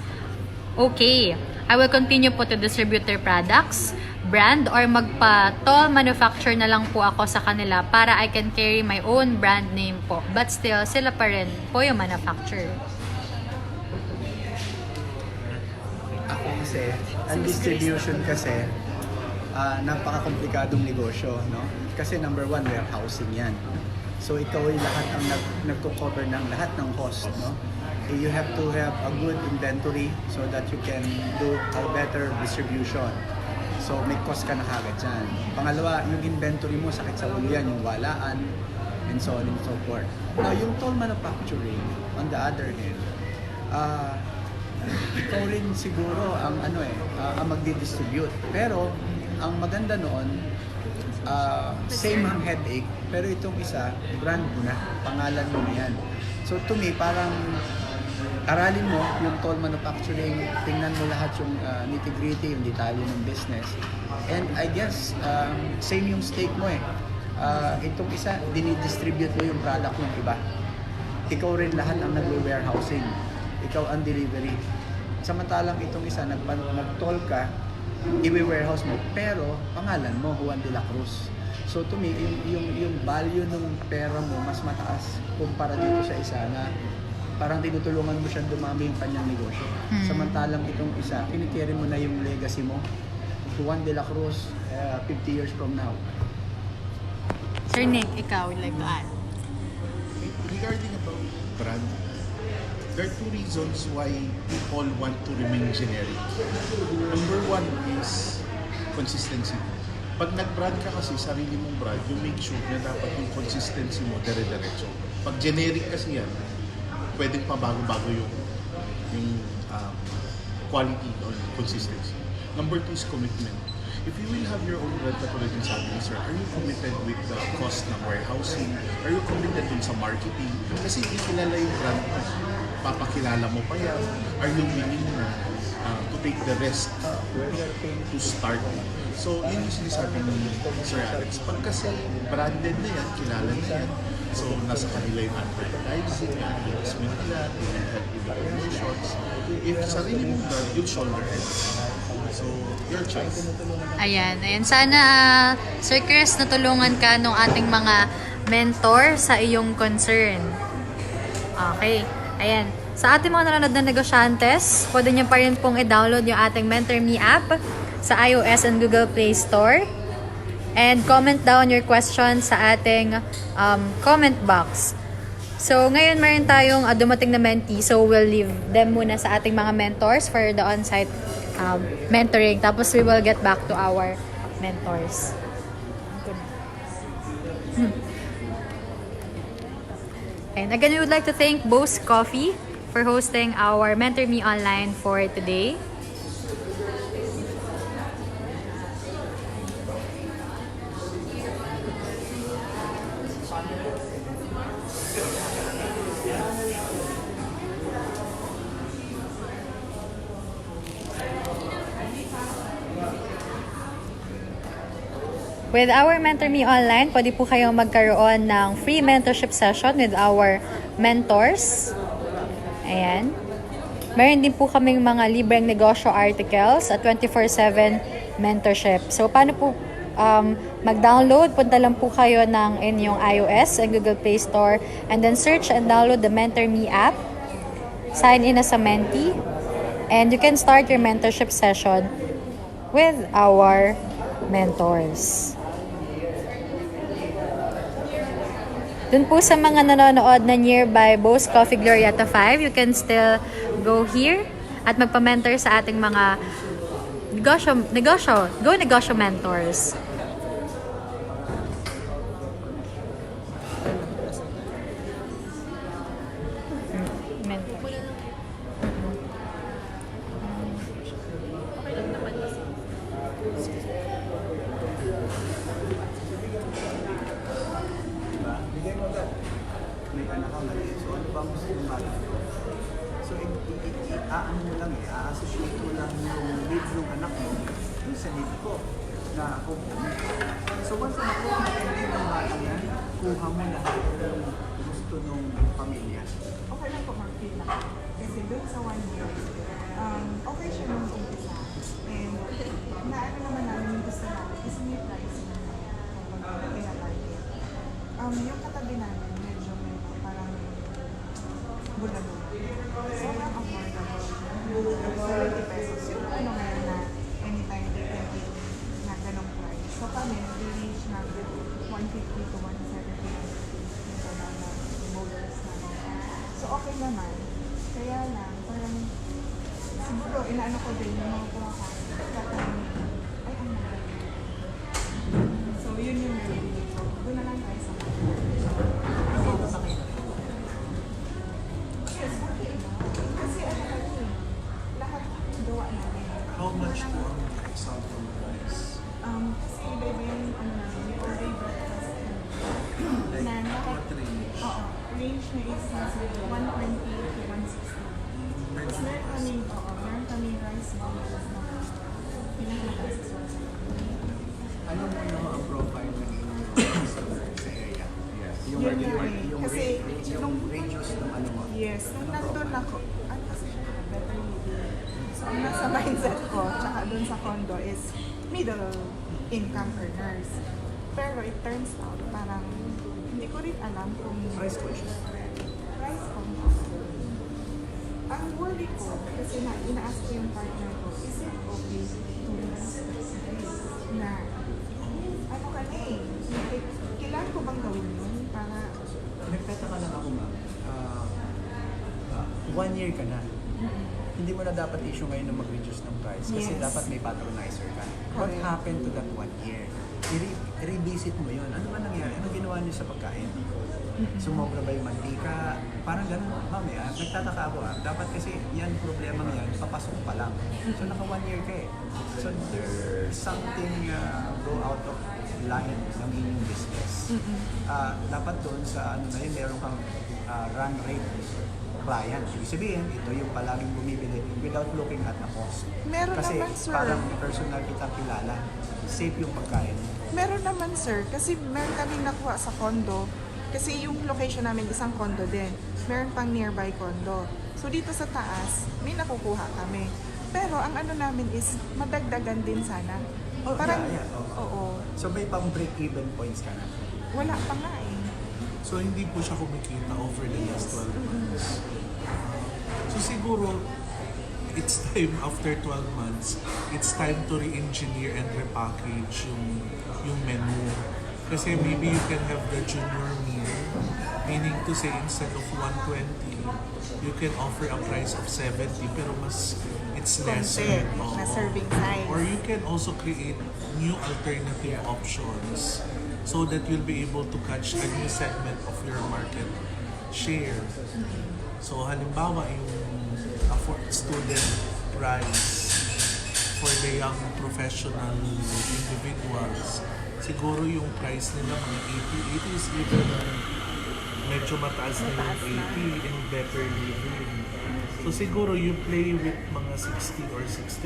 Okay, I will continue po to distribute their products, brand, or magpa-toll manufacture na lang po ako sa kanila para I can carry my own brand name po. But still, sila pa rin po yung manufacturer. Ako kasi, ang distribution kasi, napaka-komplikadong negosyo, no? Kasi number one, warehousing yan. So ikaw ay lahat ang nagko-cover ng lahat ng cost, no? You have to have a good inventory so that you can do a better distribution. So may cost ka na kagad dyan. Pangalawa, yung inventory mo, sakit sa ulo yan, yung walaan, and so on and so forth. Now, yung toll manufacturing, on the other hand, ikaw rin siguro ang ang magdi-distribute. Pero ang maganda noon, same ang headache, pero itong isa, brand mo na, pangalan mo na yan. So to me, parang aralin mo yung toll manufacturing, tingnan mo lahat yung nitty-gritty, yung detalye ng business. And I guess, same yung stake mo eh. Itong isa, dinidistribute mo yung product ng iba. Ikaw rin lahat ang nag-warehousing. Ikaw ang delivery. Samantalang itong isa, nag-toll ka, i-warehouse mo, pero pangalan mo, Juan de la Cruz. So to me, yung value ng pera mo mas mataas kumpara dito sa isa na parang tinutulungan mo siyang dumami yung kanyang negosyo. Samantalang itong isa, kinikerry mo na yung legacy mo. Juan de la Cruz, 50 years from now. Sir Nick, ikaw would like to add? Regarding about brand, there are two reasons why people want to remain generic. Number one is consistency. Pag nag-brand ka kasi, sarili mong brand, you make sure na dapat yung consistency mo dire-diretso. Pag generic kasi yan, pwedeng pabago-bago yung quality or consistency. Number two is commitment. If you will have your own brand, katulad yung sabi ni Sir, are you committed with the cost ng warehousing? Are you committed dun sa marketing? Kasi if kilala yung brand, papakilala mo pa yan. Are you willing na to take the risk to start? So, yun yung sinasabi ni Sir Alex. Pag kasi branded na yan, kilala na yan, so nasa kanila yung advertising, yung advertisement nila, yung help with the promotions. If sarili mong brand, you'll shoulder it. So, your choice. Ayan. Sana, Sir Chris, natulungan ka ng ating mga mentor sa iyong concern. Okay. Ayan. Sa ating mga nanonood na negosyantes, pwede niyo pa rin pong i-download yung ating Mentor Me app sa iOS and Google Play Store. And comment down your questions sa ating comment box. So, ngayon meron tayong dumating na mentee. So, we'll leave them muna sa ating mga mentors for the on-site mentoring. Tapos, we will get back to our mentors. And again, we would like to thank Bose Coffee for hosting our Mentor Me Online for today. With our Mentor Me Online, pwede po kayong magkaroon ng free mentorship session with our mentors. Ayan. Meron din po kaming mga libreng negosyo articles at 24/7 mentorship. So, paano po mag-download? Punta lang po kayo ng inyong iOS and Google Play Store and then search and download the Mentor Me app. Sign in as a mentee and you can start your mentorship session with our mentors. Dun po sa mga nanonood na nearby Bose Coffee Glorieta 5, you can still go here at magpa-mentor sa ating mga negosyo mentors. May anak ka maliit. So ano ba gusto mong bata? So ano mo lang associate mo lang yung need ng anak mo yung sa need ko na kukunin. So once na nakuha mo yung need ng bata yan, kuha mo lahat yung gusto ng pamilya. Okay lang po mag-feel lang. Kasi doon sa 1 year, okay Yung katabi namin, medyo may parang bulalo. So, ang affordable. 70 pesos. Yung ano ngayon na anytime they can eat na ganong price. So, kami, nag-range namin 150 to 170 yung banana bowlers namin. So, okay naman. Kaya lang, parang siguro, inaano ko din yung mga kumakain. Kakainin. Ay, ang mahal. So, yun yung narinig ko. Doon na lang tayo sa mga. Yes, okay na. Kasi ano kami, lahat gawa namin. How much po ang sample price? Kasi iba-iba yung ano namin, yung all-day breakfast. Na lahat, What range? oo, range na is 120 to 160. Tapos meron kami rice bowls na pinakamataas is 170. Ano mo ang profile ng inyong customer sa area? Yung Yun nga eh. yung Kasi yung radius ng ano mo. Yes, nung nandun ako, kasi better living. So, ang nasa mindset ko, tsaka dun sa condo is middle income earners. Pero it turns out, parang hindi ko rin alam kung Price conscious. price conscious. Ang worry ko, kasi ina-ask ko yung partner ko, is it okay to na ano ka na eh, kailangan ko bang gawin yun para Nagtataka lang ako, ma'am. 1 year ka na. Hindi mo na dapat issue ngayon na mag-reduce ng price kasi Yes. dapat may patronizer ka. What Correct. happened to that 1 year? I-revisit mo yun. Ano ba nangyari? Ano ginawa niyo sa pagkain? Sumobra ba yung mantika? Parang ganun, ma'am eh. Nagtataka ako dapat kasi yan, problema yan, papasok pa lang. So naka 1 year ka eh. So there's something go out of line ng inyong business. Dapat doon sa ano na yun, meron kang run rate client. Ibig sabihin, ito yung palaging bumibili without looking at the cost. Meron Kasi naman, sir. parang personal kitang kilala, safe yung pagkain. Meron naman sir, kasi meron kaming nakuha sa condo. Kasi yung location namin isang condo din. Meron pang nearby condo. So dito sa taas, may nakukuha kami. Pero ang ano namin is madagdagan din sana. Oh, Parang, yeah. oo. So may pang break-even points ka na. Wala pa nga eh. So hindi po siya kumikita over the last 12 months. So siguro, it's time after 12 months, it's time to re-engineer and repackage yung menu. Kasi maybe you can have the junior meal, meaning to say instead of 120, you can offer a price of 70 pero mas it's lesser. Konti na serving size. Or you can also create new alternative options so that you'll be able to catch a new segment of your market share. So halimbawa yung student price for the young professional individuals, siguro yung price nila mga 80 is even medyo mataas na yung 80 in better living. So siguro you play with mga 60 or 65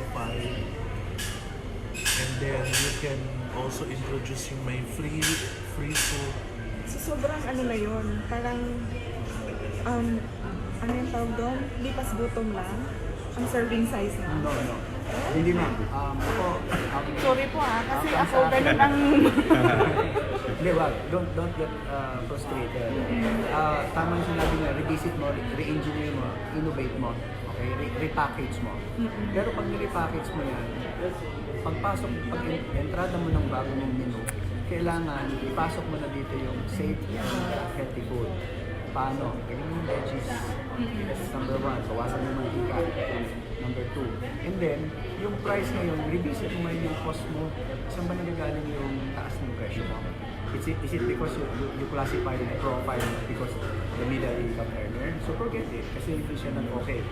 and then you can also introduce yung may free food. So sobrang ano na yun, parang ano yung tawag doon? Lipas gutom lang. Ang serving size na. No. Hindi ma'am. Ako, Sorry po kasi ako ganun ang... hindi, wag. Don't get frustrated. Tama yung sinabi niya, revisit mo, re-engineer mo, innovate mo, okay? Repackage mo. Pero pag ni-repackage mo yan, pag entrada mo ng bago mong menu, kailangan ipasok mo na dito yung safe and healthy food. Paano? Ganyan yung veggies. That's number 1. Bawasan yung mantika. Number 2. And then, yung price ngayon, revisit mo ngayon yung cost mo. Saan ba nagagaling yung taas ng presyo mo? Is it because you classify the profile because the middle income earner? So forget it. Kasi hindi siya nag-okay.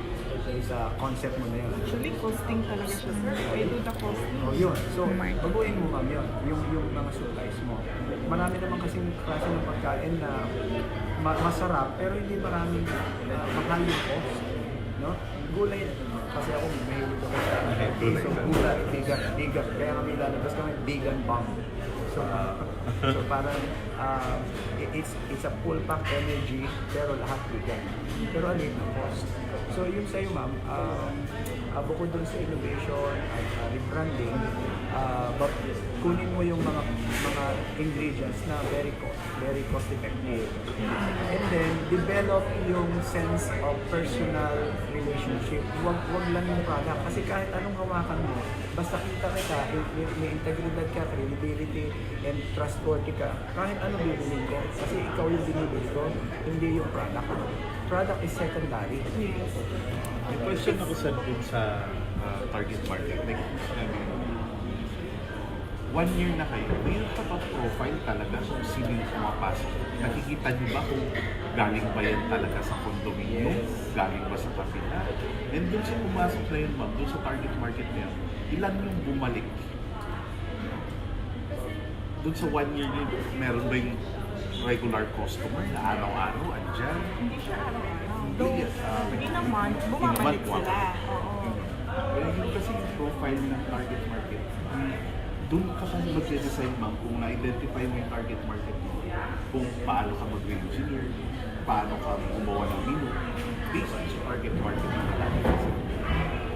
Sa concept mo na yun. Actually, costing talaga siya, sir. I do the costing. Oh, yun. So, baguhin mo ma'am yun. Yung mga supplies mo. Marami naman kasing klase ng pagkain na masarap, pero hindi maraming mahal yung cost. No? Gulay, kasi ako mahilig ako sa so gulay, bigan. Kaya kami lalabas kami, vegan bomb. So parang it's a full pack energy, pero lahat vegan. Pero alin ang cost. So yung sa'yo ma'am, bukod dun sa innovation at rebranding, kunin mo yung mga ingredients na very cost effective. And then develop yung sense of personal relationship. Wag lang yung product kasi kahit anong hawakan mo, basta kita may integridad ka, credibility, and trustworthy ka, kahit ano bibilin ko, kasi ikaw yung binibili ko, hindi yung product. Product is secondary. May question ako sa target market. Like, 1 year na kayo, may profile talaga kung sino yung pumapasok. Nakikita niyo ba kung galing ba yan talaga sa condominium? Galing ba sa kapila? And dun sa pumasok na yun, ma'am, dun sa target market na yun, ilan yung bumalik? Dun sa 1 year yun, meron ba yung regular customer na araw-araw andyan? Hindi siya araw-araw. Though, in a month, bumabalik sila. Oo. Well, yun kasi yung profile ng target market. Doon ka kasi mag-design, ma'am, kung na-identify mo yung target market mo, kung paano ka mag-engineer, paano ka gumawa ng menu, based on sa target market na natin.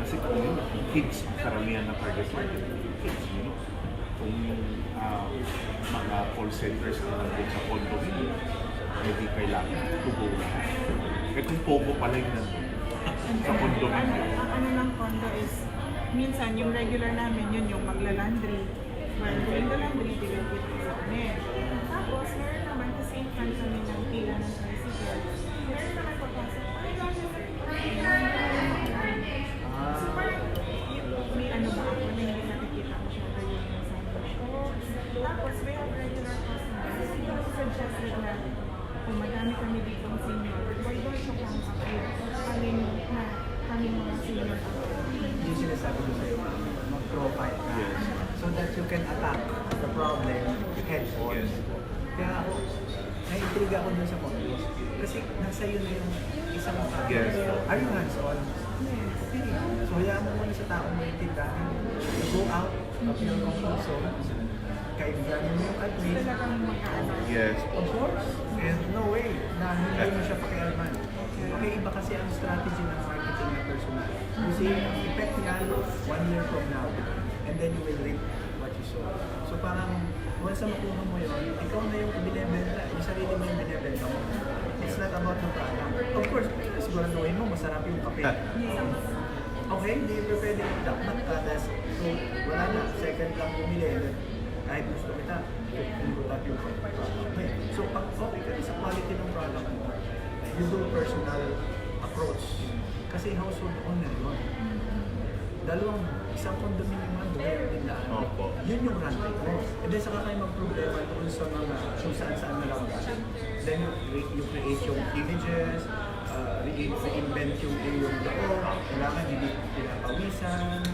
Kasi kung yun, kids, karamihan ng target market, kids, you know, kung yung mga call centers na nandun sa condominium, hindi kailangan tubo na. Eh kung pogo pala yung nandun sa condominium. Ano ng condo is, minsan yung regular namin, yun yung magla-laundry. While doing the laundry, delivery sa amin. Tapos, meron naman kasi in front kami ng pila ng tricycle. Meron naman papasok, ay, so parang, may ano ba ako na hindi nakikita masyado yung signage ko. Tapos, we have regular customers. Yung suggested na, kung madami kami dito ng senior, why don't you come up with kami mga senior ako. Yung sinasabi ko sa'yo, mag-profile ka so that you can attack the problem head on. Kaya ako, naiintriga ako dun sa condos. Kasi nasa iyo na yung isang tao. Are you hands-on? Okay. So hayaan mo muna sa taong maintindahan. Go out of your comfort zone. Kaibiganin mo yung admin. Yes. Of course. And no way na hindi mo siya pakialaman. Okay, iba kasi ang strategy ng marketing na personal. You see, ang effect niya 1 year from now. And then you will reap what you sow. So parang, once na makuha mo yun, ikaw na yung binibenta. Yung sarili mo yung binibenta mo. It's not about the product. Of course, siguraduhin mo, masarap yung kape. Okay, hindi mo pwede magdakmat ka. So, wala na. Second lang bumili. Kahit gusto kita, pag yung product. So, pag okay ka sa quality ng product mo, you do personal approach. Kasi household owner yun. Isang condominium man, tindahan. Yun yung run rate mo. And then saka kayo mag-problema doon sa mga kung saan-saan nalawagasan. Then you create yung images, reinvent yung loob. Kailangan hindi pinapawisan.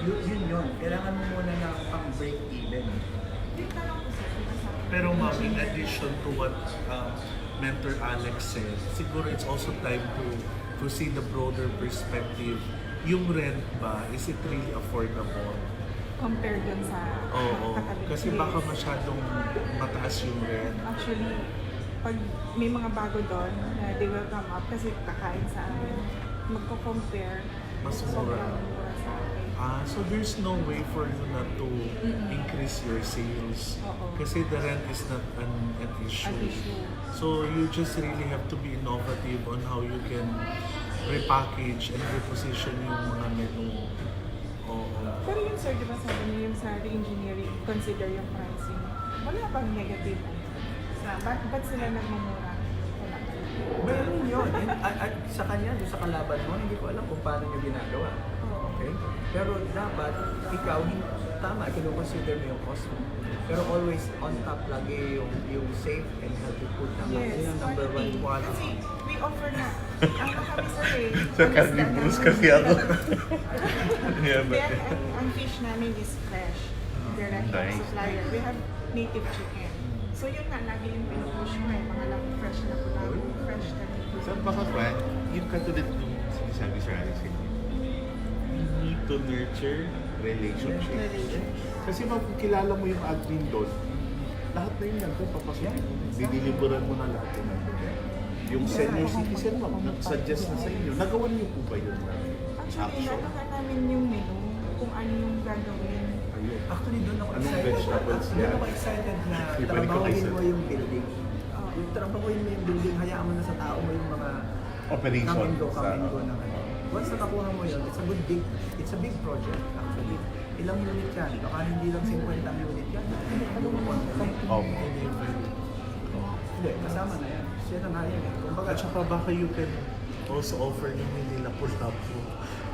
Yun. Kailangan mo muna ng pang-break even. Pero ma'am, in addition to what Mentor Alex said, siguro it's also time to see the broader perspective. Yung rent ba, is it really affordable? Compared dun sa Oo, katabi. kasi baka masyadong mataas yung rent. Actually, pag may mga bago doon na they will come up kasi kakain sa amin, magko-compare, Mas sobrang mura. mura sa akin. So there's no way for you not to increase your sales. Oo. Kasi the rent is not an issue. An issue. So you just really have to be innovative on how you can repackage and reposition yung mga menu. Oo. Pero yun sir, di ba sabi niyo yung sa re-engineering, consider yung pricing. Wala bang negative? Ba't sila nagmamura? Wala. Meron yun. At sa kanya, doon sa kalaban mo, hindi ko alam kung paano nyo ginagawa. Okay? Pero dapat, ikaw, tama, kino-consider mo yung cost mo. Pero always on top lagi yung safe and healthy food. Tama, yun yung number one quality. Kasi we offer na. Ano kami sir eh. Sa carnivorous kasi ako. Kaya ang fish namin is fresh. Direct Nice. supplier. We have native chicken. So yun nga, lagi yung pinupush mo eh. Mga lang fresh na pula, fresh na native. So baka pa, yung katulad nung sinasabi sa Alex, you need to nurture relationship. Kasi kung kilala mo yung admin doon, lahat na yun nandun, papasukin mo. Diniliberan mo na lahat yun nandun. Yung senior citizen mo, nag-suggest na sa inyo. Nagawan niyo po ba yun? Actually, lalakad namin yung menu kung ano yung gagawin. Actually, doon ako Anong excited. vegetables Doon yan? ako excited na Ibalik ko trabahuin kay mo sir. yung building. Yung trabahuin mo yung building, hayaan mo na sa tao mo yung mga Operation come and sa- go ng ano. Once nakakuha mo yun, it's a big project actually. Ilang unit yan? Baka hindi lang 50 ang unit yan. Ano mo Oh. Hindi, kasama na yan. Siya na nga yan. Kumbaga, At saka baka you can also offer yung hindi nila pull-up.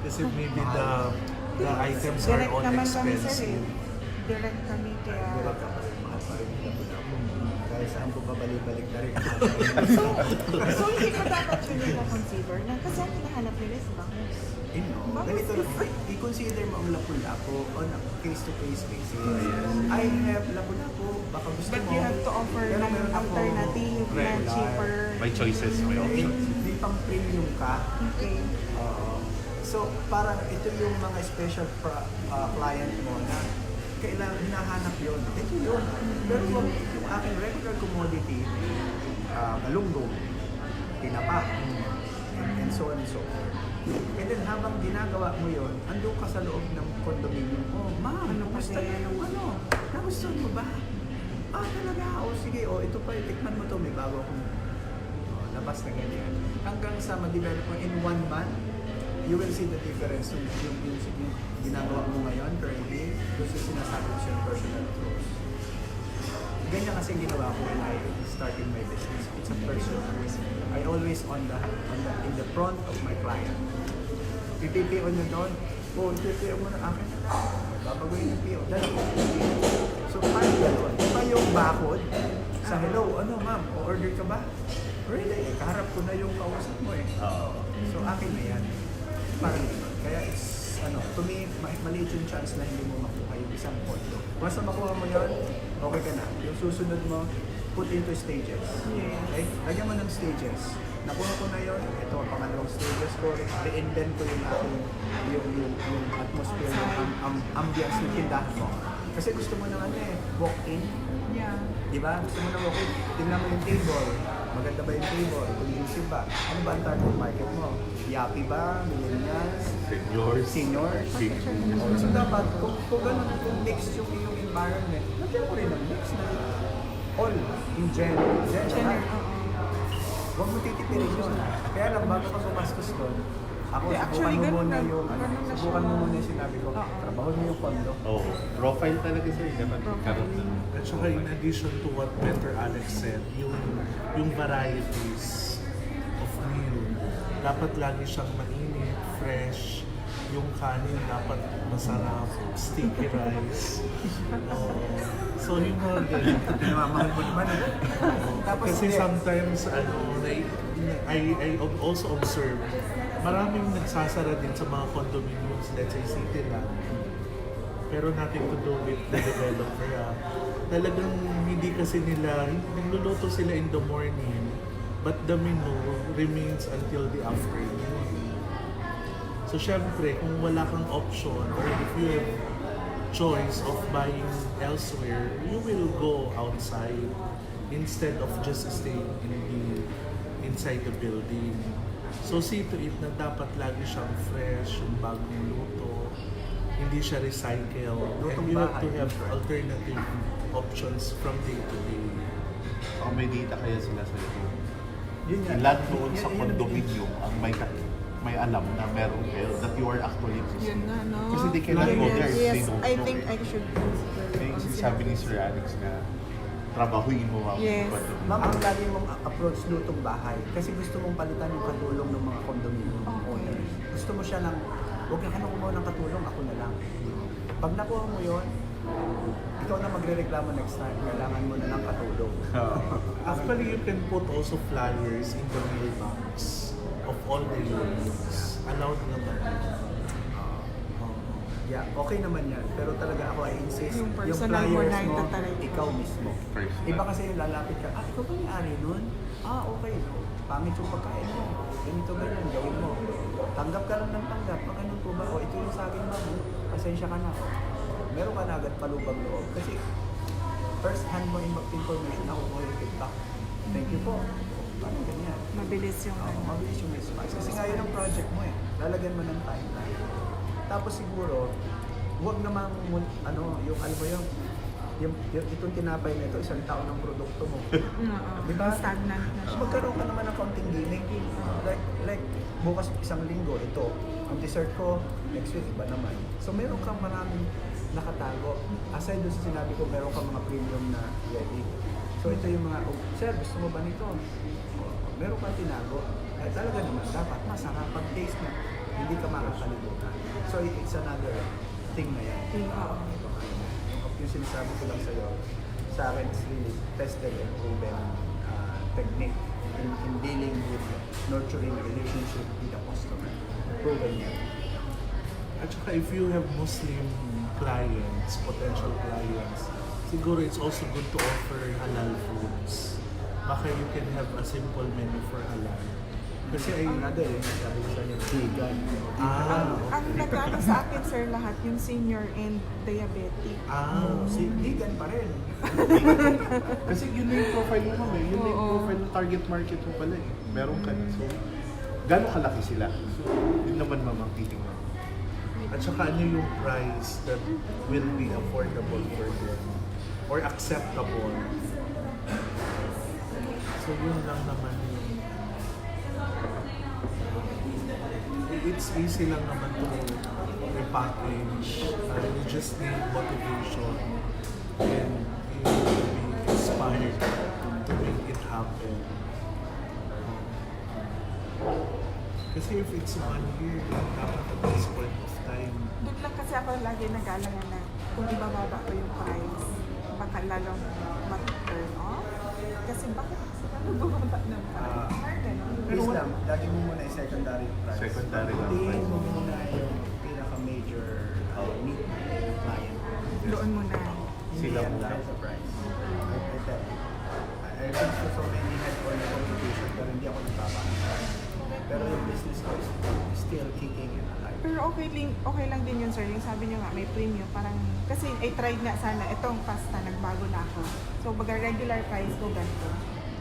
Kasi maybe the items are Direct all naman kami, sir. expensive. Direct kami, kaya... direct ka pa rin mga dahil saan po babalik-balik na rin. So, hindi ko dapat yun yung na-consider na kasi ang hinahanap nila is bangus. Ganito lang, i-consider mo ang lapu-lapu on a case-to-case basis. I have lapu-lapu, baka gusto But mo. you have to offer Pero ng meron ako alternative na regular. cheaper. May choices, may options. May pang-premium ka. Okay. So, parang ito yung mga special client mo na kailangan hinahanap yun. Ito yun. Pero yung aking regular commodity, galunggong, tinapa, and so on and so forth. And then habang ginagawa mo yun, andun ka sa loob ng condominium. Oh, ma'am, kumusta na yung ano? Nagustuhan mo ba? Talaga? Sige, ito pa, tikman mo to. May bago akong labas na ganyan. Hanggang sa ma-develop mo in 1 month, you will see the difference yung ginagawa mo ngayon currently doon sa sinasabi ko sa personal growth. Ganyan kasi ginawa ko when I started my business. It's a personal business. I always in the front of my client. PPO nyo doon, PPO mo na akin. Babagoyin yung PO. So, paano gano'n? Iba yung bakod sa hello, ma'am, o-order ka ba? Really? Kaharap ko na yung kausap mo eh. So, akin na yan. Parang gano'n. Kaya to me, maliit yung chance na hindi mo makuha yung isang pondo. Once na makuha mo yun, okay ka na. Yung susunod mo, put into stages. Okay? Lagyan mo ng stages. Nakuha ko na yun, ito ang pangalawang stages ko, re-invent ko yung aking yung atmosphere, yung ambience ng tindahan mo. Kasi gusto mo naman walk-in. Yeah. Di ba? Gusto mo na walk-in, tingnan mo yung table. Maganda ba yung table? Conducive ba? Ano ba ang target market mo? Yapi ba? Millennials? Seniors? So dapat, kung ganun, kung mix yung iyong environment, lagyan mo rin ng mix na all in general. Huwag mo titipirin yun. Kaya lang, bago ka sumastos doon, ako, Actually, subukan mo ganun muna na- yung, ganun na subukan siya. mo muna yung sinabi ko, trabaho mo yung kondo. Oh, profile talaga sir, dapat karoon na. At saka in addition to what Mentor Alex said, yung varieties of meal, dapat lagi siyang mainit, fresh, yung kanin dapat masarap, sticky rice. So yung mga ganun. Pinamamahal mo naman. Tapos Kasi hindi. sometimes, I also observe, maraming nagsasara din sa mga condominiums, let's say city lang, pero nothing to do with the developer. Kaya talagang hindi kasi nila, nagluluto sila in the morning, but the menu remains until the afternoon. So syempre, kung wala kang option, or if you have choice of buying elsewhere, you will go outside instead of just staying inside the building. So see to it na dapat lagi siyang fresh, yung bagong luto, hindi siya recycle, and you have to have alternative options from day to day. Baka may data kaya sila sa ito. Yun nga. Ilan doon sa condominium ang may alam na meron kayo that you are actually existing. Yun na, no? Kasi they cannot go there if Yes, they don't I know think it. I should Kaya yung sinasabi ni Sir Alex na trabahuin mo ang Yes. condominium. Ma'am, ang lagi mong approach lutong bahay kasi gusto mong palitan yung katulong ng mga condominium owners. Gusto mo siya lang, huwag na ka nang kumuha ng katulong, ako na lang. Pag nakuha mo yon, ikaw na magre-reklamo next time, kailangan mo na ng katulong. Actually, you can put also flyers in the mailbox of all the units. Allowed naman. Yeah, okay naman yan. Pero talaga ako ay insist, Yung yung personal mo flyers na mo, itatry. ikaw mismo. Personal. Iba kasi yung lalapit ka, ikaw ba may-ari nun? Okay. Pangit yung pagkain mo. Ganito ganyan, gawin mo. Tanggap ka lang ng tanggap. Pag ganun po ba, ito yung sa akin ma'am, pasensya ka na. Meron ka na agad palubag loob. Kasi first hand mo information, ako ko yung feedback. Thank you po. Parang ganyan. Mabilis yung Mabilis yung response. Kasi nga yun ang project mo eh. lalagyan mo ng timeline. Tapos siguro, huwag namang, ano, yung ano ba yung itong tinapay na ito, isang taon ng produkto mo. Di ba? Stagnant na siya. Magkaroon ka naman ng konting gimmick. Like, bukas isang linggo, ito. Ang dessert ko, next week, iba naman. So, meron kang maraming nakatago. Aside doon sa sinabi ko, meron kang mga premium na ready. So, ito yung mga, oh, sir, gusto mo ba nito? Meron kang tinago. Kaya talaga naman, dapat masarap pag-taste na hindi ka makakalimutan. So, it's another thing na yan. Yung sinasabi ko lang sa'yo, sa akin is really tested and proven technique in dealing with nurturing a relationship with a customer. Proven yan. At saka if you have Muslim clients, potential clients, siguro it's also good to offer halal foods. Baka you can have a simple menu for halal. Kasi Another sabi ko sa inyo, vegan. Ang nag-ano sa akin, sir, lahat yung senior and diabetic. Si vegan pa rin. Kasi yun na yung profile mo, ma'am, eh. Yun na yung profile ng target market mo pala eh. Meron ka na. So, gano'ng kalaki sila? So, yun naman, ma'am, ang titingnan. At saka ano yung price that will be affordable for them or acceptable. So yun lang naman yung it's easy lang naman to repackage. You just need motivation and you need to be inspired to make it happen. Kasi if it's 1 year, dapat at this point of time, Doon lang kasi ako lagi nag-aalangan na kung ibababa ko yung price, baka lalong mag-turn off. Kasi bakit bumaba ng price? Please lang, lagi mo muna yung secondary price. Secondary lang. Tingin mo muna yung pinaka-major need ng client. Doon muna. Hindi Sila yan muna. dahil sa price. I tell you. I've been to so many head-on competition pero hindi ako nagpapakita. Pero yung business ko is still kicking and alive. Pero okay lang din yun, sir. Yung sabi niyo nga, may premium. Parang, kasi I tried nga sana, itong pasta, nagbago na ako. So, baga regular price ko ganito.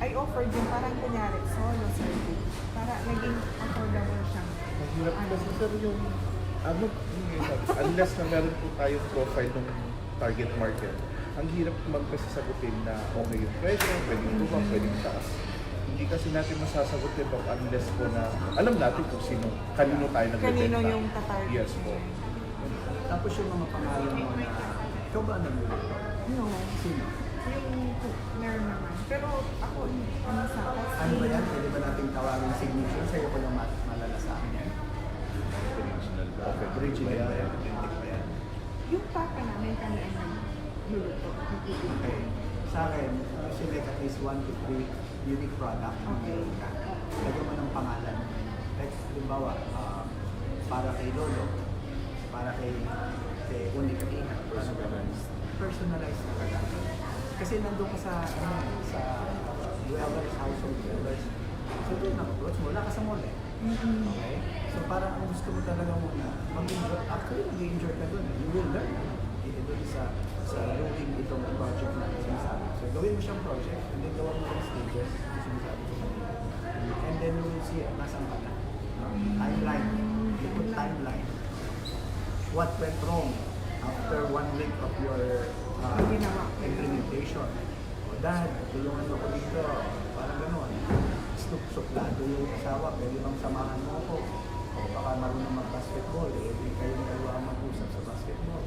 I offered yung parang kunyari, solo serving. Para naging affordable siya. Mahirap kasi sir yung unless na meron po tayong profile ng target market, ang hirap magkasasagutin na okay yung presyo, pwedeng tumang, pwedeng taas. Hindi kasi natin masasagot ito unless po na alam natin kung kanino tayo nagbebenta. Kanino yung tatarget. Yes po. Tapos yung mga pangalan mo na, ikaw ba ano mo? No. Sino? Yung meron naman. Pero ako, ano sa Ano ba yan? Pwede ba natin tawagin signature? Sa'yo ko lang malalasahan yan. Original ba? Okay. Original ba yan? Authentic ba yan? yung papa namin kami ang luluto. Okay. Sa akin, you select at least 1 to 3 unique product na meron ka. Lagyan mo ng pangalan. Like, halimbawa, para kay Lolo, para kay Uni Katina. Personalized na talaga. Kasi nandun ka sa whoever's household, whoever's. So, doon na-approach mo. Wala ka sa mall eh. Okay? So, parang ang gusto mo talaga muna, mag-enjoy. Actually, mag-enjoy ka doon. You will learn. Doon sa doing itong project na sinasabi. So, gawin mo siyang project, and then gawa mo yung stages, sinasabi ko kanina. And then we will see, nasaan ka na. Timeline. You put timeline. What went wrong after 1 week of your implementation? O dad, tulungan mo ko dito. Parang gano'n. Suplado yung asawa, pwede bang samahan mo ako? O baka marunong mag-basketball, kayo na dalawa ang mag-usap sa basketball.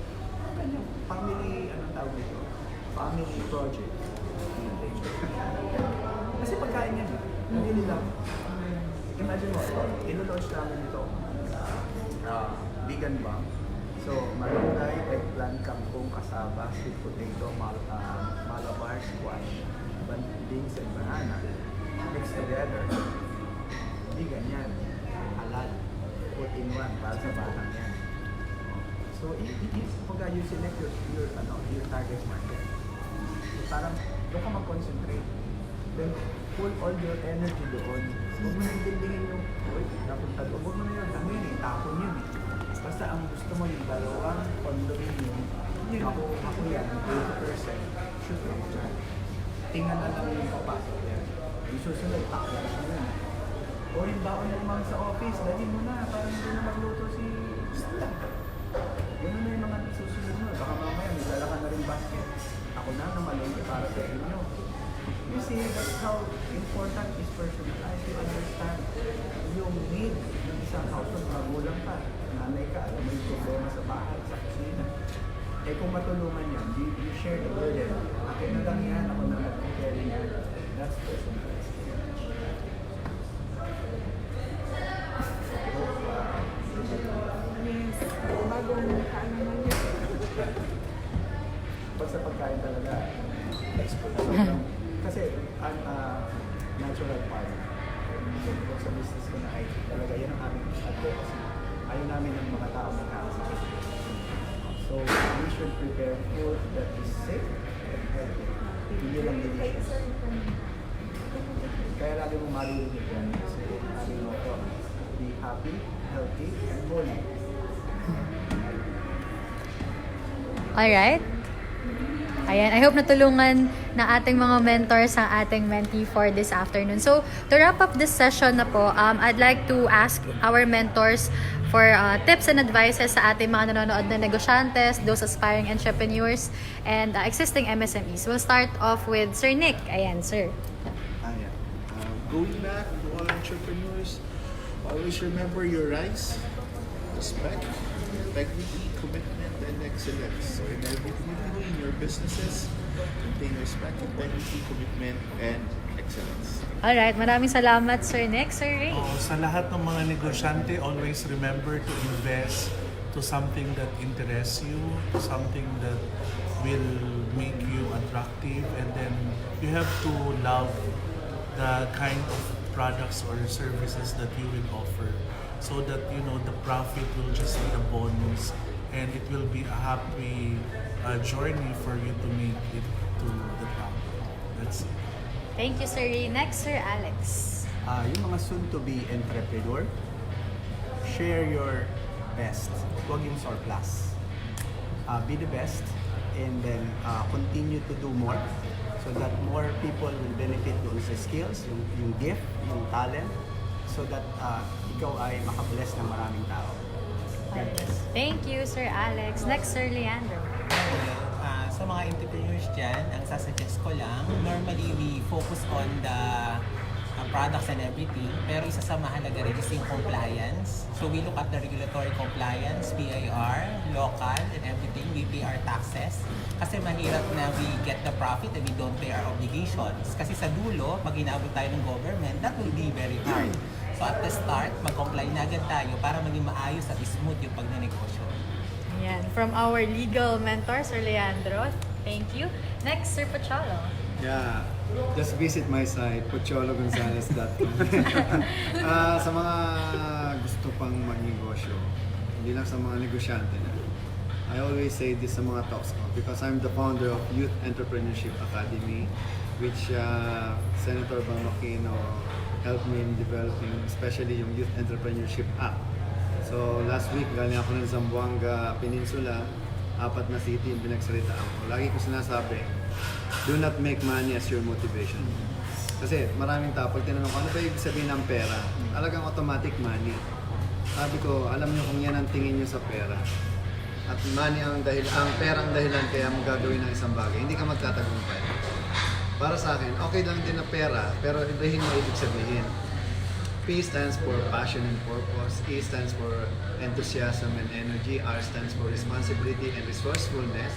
Yung family, anong tawag dito? Family project. Kasi pagkain yan, hindi lang. Imagine mo, ino-launch namin ito, vegan ba? So, malunggay, eggplant, kangkong, kasaba, sweet potato, malabar, squash, beans, and banana. Mixed together. Vegan yan. Halal. Put in one para sa batang yan. So, pagka you select your target market, so, parang doon ka mag-concentrate. Then, pull all your energy doon. Huwag mo na intindihin yung, napunta doon. Huwag mo na yun. Ano yun eh, tapon yun eh. Basta ang gusto mo yung dalawang condominium, ako yan, 80%, shoot mo dyan. Tingnan na lang yung papasok yan. Yung susunod, taklas mo yun. O yung baon ng mga sa office, dali mo na, para hindi na magluto si Stella. Yun na yung mga susunod mo. Baka mamaya may dala ka na rin basket. Ako na namalengke para sa inyo. You see, that's how important is personalized. You understand yung need ng isang household. Magulang ka, nanay ka, alam mo yung problema sa bahay, sa kusina. Eh kung matulungan yan, you share the burden. Akin na lang yan, ako na mag-carry yan. That's personalized. Yes. Bagong kaano man yun. Pag sa pagkain talaga, expert. Kasi, natural part. So, sa business ko na IT, talaga yan ang aming advocacy. Ayaw namin ng mga tao magkakasakit. So, we should prepare food that is safe and healthy. Hindi lang delicious. Kaya lagi mong maririnig yan. Kasi lagi mo ito, be happy, healthy, and holy. Alright. Ayan, I hope natulungan na ating mga mentors ang ating mentee for this afternoon. So, to wrap up this session na po, I'd like to ask our mentors for tips and advices sa ating mga nanonood na negosyantes, those aspiring entrepreneurs, and existing MSMEs. We'll start off with Sir Nick. Ayan, sir. Going back to all entrepreneurs, always remember your rights, respect, integrity, commitment, and excellence. So in everything you do in your businesses, maintain respect, integrity, commitment, and excellence. Alright, maraming salamat, Sir Nick. Sir Ray. Sa lahat ng mga negosyante, always remember to invest to something that interests you, something that will make you attractive, and then you have to love the kind of products or services that you will offer, so that the profit will just be a bonus and it will be a happy journey for you to make it to the top. That's it. Thank you, Sir Ray. Next, Sir Alex. Yung mga soon-to-be entrepreneur, share your best. Huwag yung surplus. Be the best and then continue to do more so that more people will benefit doon sa skills, yung gift, yung talent, so that ikaw ay makabless ng maraming tao. God bless. Thank you, Sir Alex. Next, Sir Leandro. Sa mga entrepreneurs dyan, ang sasuggest ko lang, normally we focus on the products and everything, pero isa sa mahalaga rin is yung compliance. So we look at the regulatory compliance, PIR, local, and everything. We pay our taxes. Kasi mahirap na we get the profit and we don't pay our obligations. Kasi sa dulo, pag inabot tayo ng government, that will be very hard. So at the start, mag-comply na agad tayo para maging maayos at smooth yung pagnenegosyo. Ayan, from our legal mentor, Sir Leandro. Thank you. Next, Sir Pocholo. Yeah, just visit my site, pochologonzales.com. Sa mga gusto pang magnegosyo, hindi lang sa mga negosyante na, I always say this sa mga talks ko because I'm the founder of Youth Entrepreneurship Academy, which Senator Bang Aquino helped me in developing, especially yung Youth Entrepreneurship Act. So last week, galing ako ng Zamboanga Peninsula, 4 na city yung pinagsalitaan ko. Lagi ko sinasabi, do not make money as your motivation. Kasi maraming tao, pag tinanong ko, ano ba ibig sabihin ng pera? Talagang automatic money. Sabi ko, alam niyo kung yan ang tingin niyo sa pera. At money ang pera ang dahilan kaya mo gagawin ng isang bagay. Hindi ka magtatagumpay. Para sa akin, okay lang din na pera, pero ibahin mo ibig sabihin. P stands for passion and purpose, E stands for enthusiasm and energy, R stands for responsibility and resourcefulness,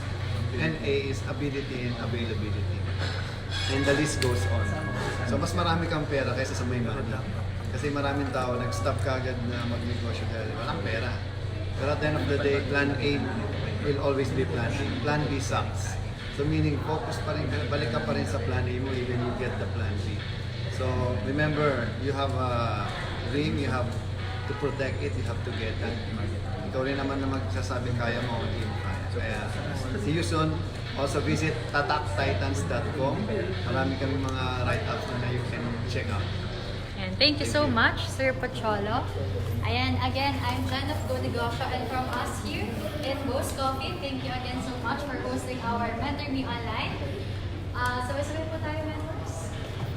and A is ability and availability. And the list goes on. So mas marami kang pera kaysa sa may money. Kasi maraming tao nag-stop kagad na magnegosyo dahil walang pera. Pero at the end of the day, plan A will always be plan A. Plan B sucks. So meaning, focus pa rin, balik ka pa rin sa plan A mo even you get the plan B. So remember, you have a dream, you have to protect it, you have to get it. Ikaw rin naman na magsasabing kaya mo, hindi mo kaya. Kaya see you soon. Also visit tataktitans.com. Marami kami mga write-ups na you can check out. And thank you so much, Sir Pocholo. Ayan, again, I'm Jen of Go Negosyo, and from us here in Bo's Coffee, thank you again so much for hosting our Mentor Me Online. So, sabay po tayo, mentors.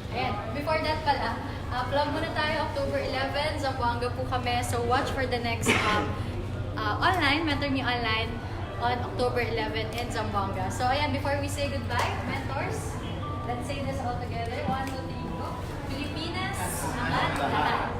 Ayan, before that pala, Plug muna tayo, October 11, Zamboanga po kami. So watch for the next online, Mentor Me Online on October 11 in Zamboanga. So ayan, before we say goodbye, mentors, let's say this all together. 1, 2, 3, go. Pilipinas, angat lahat.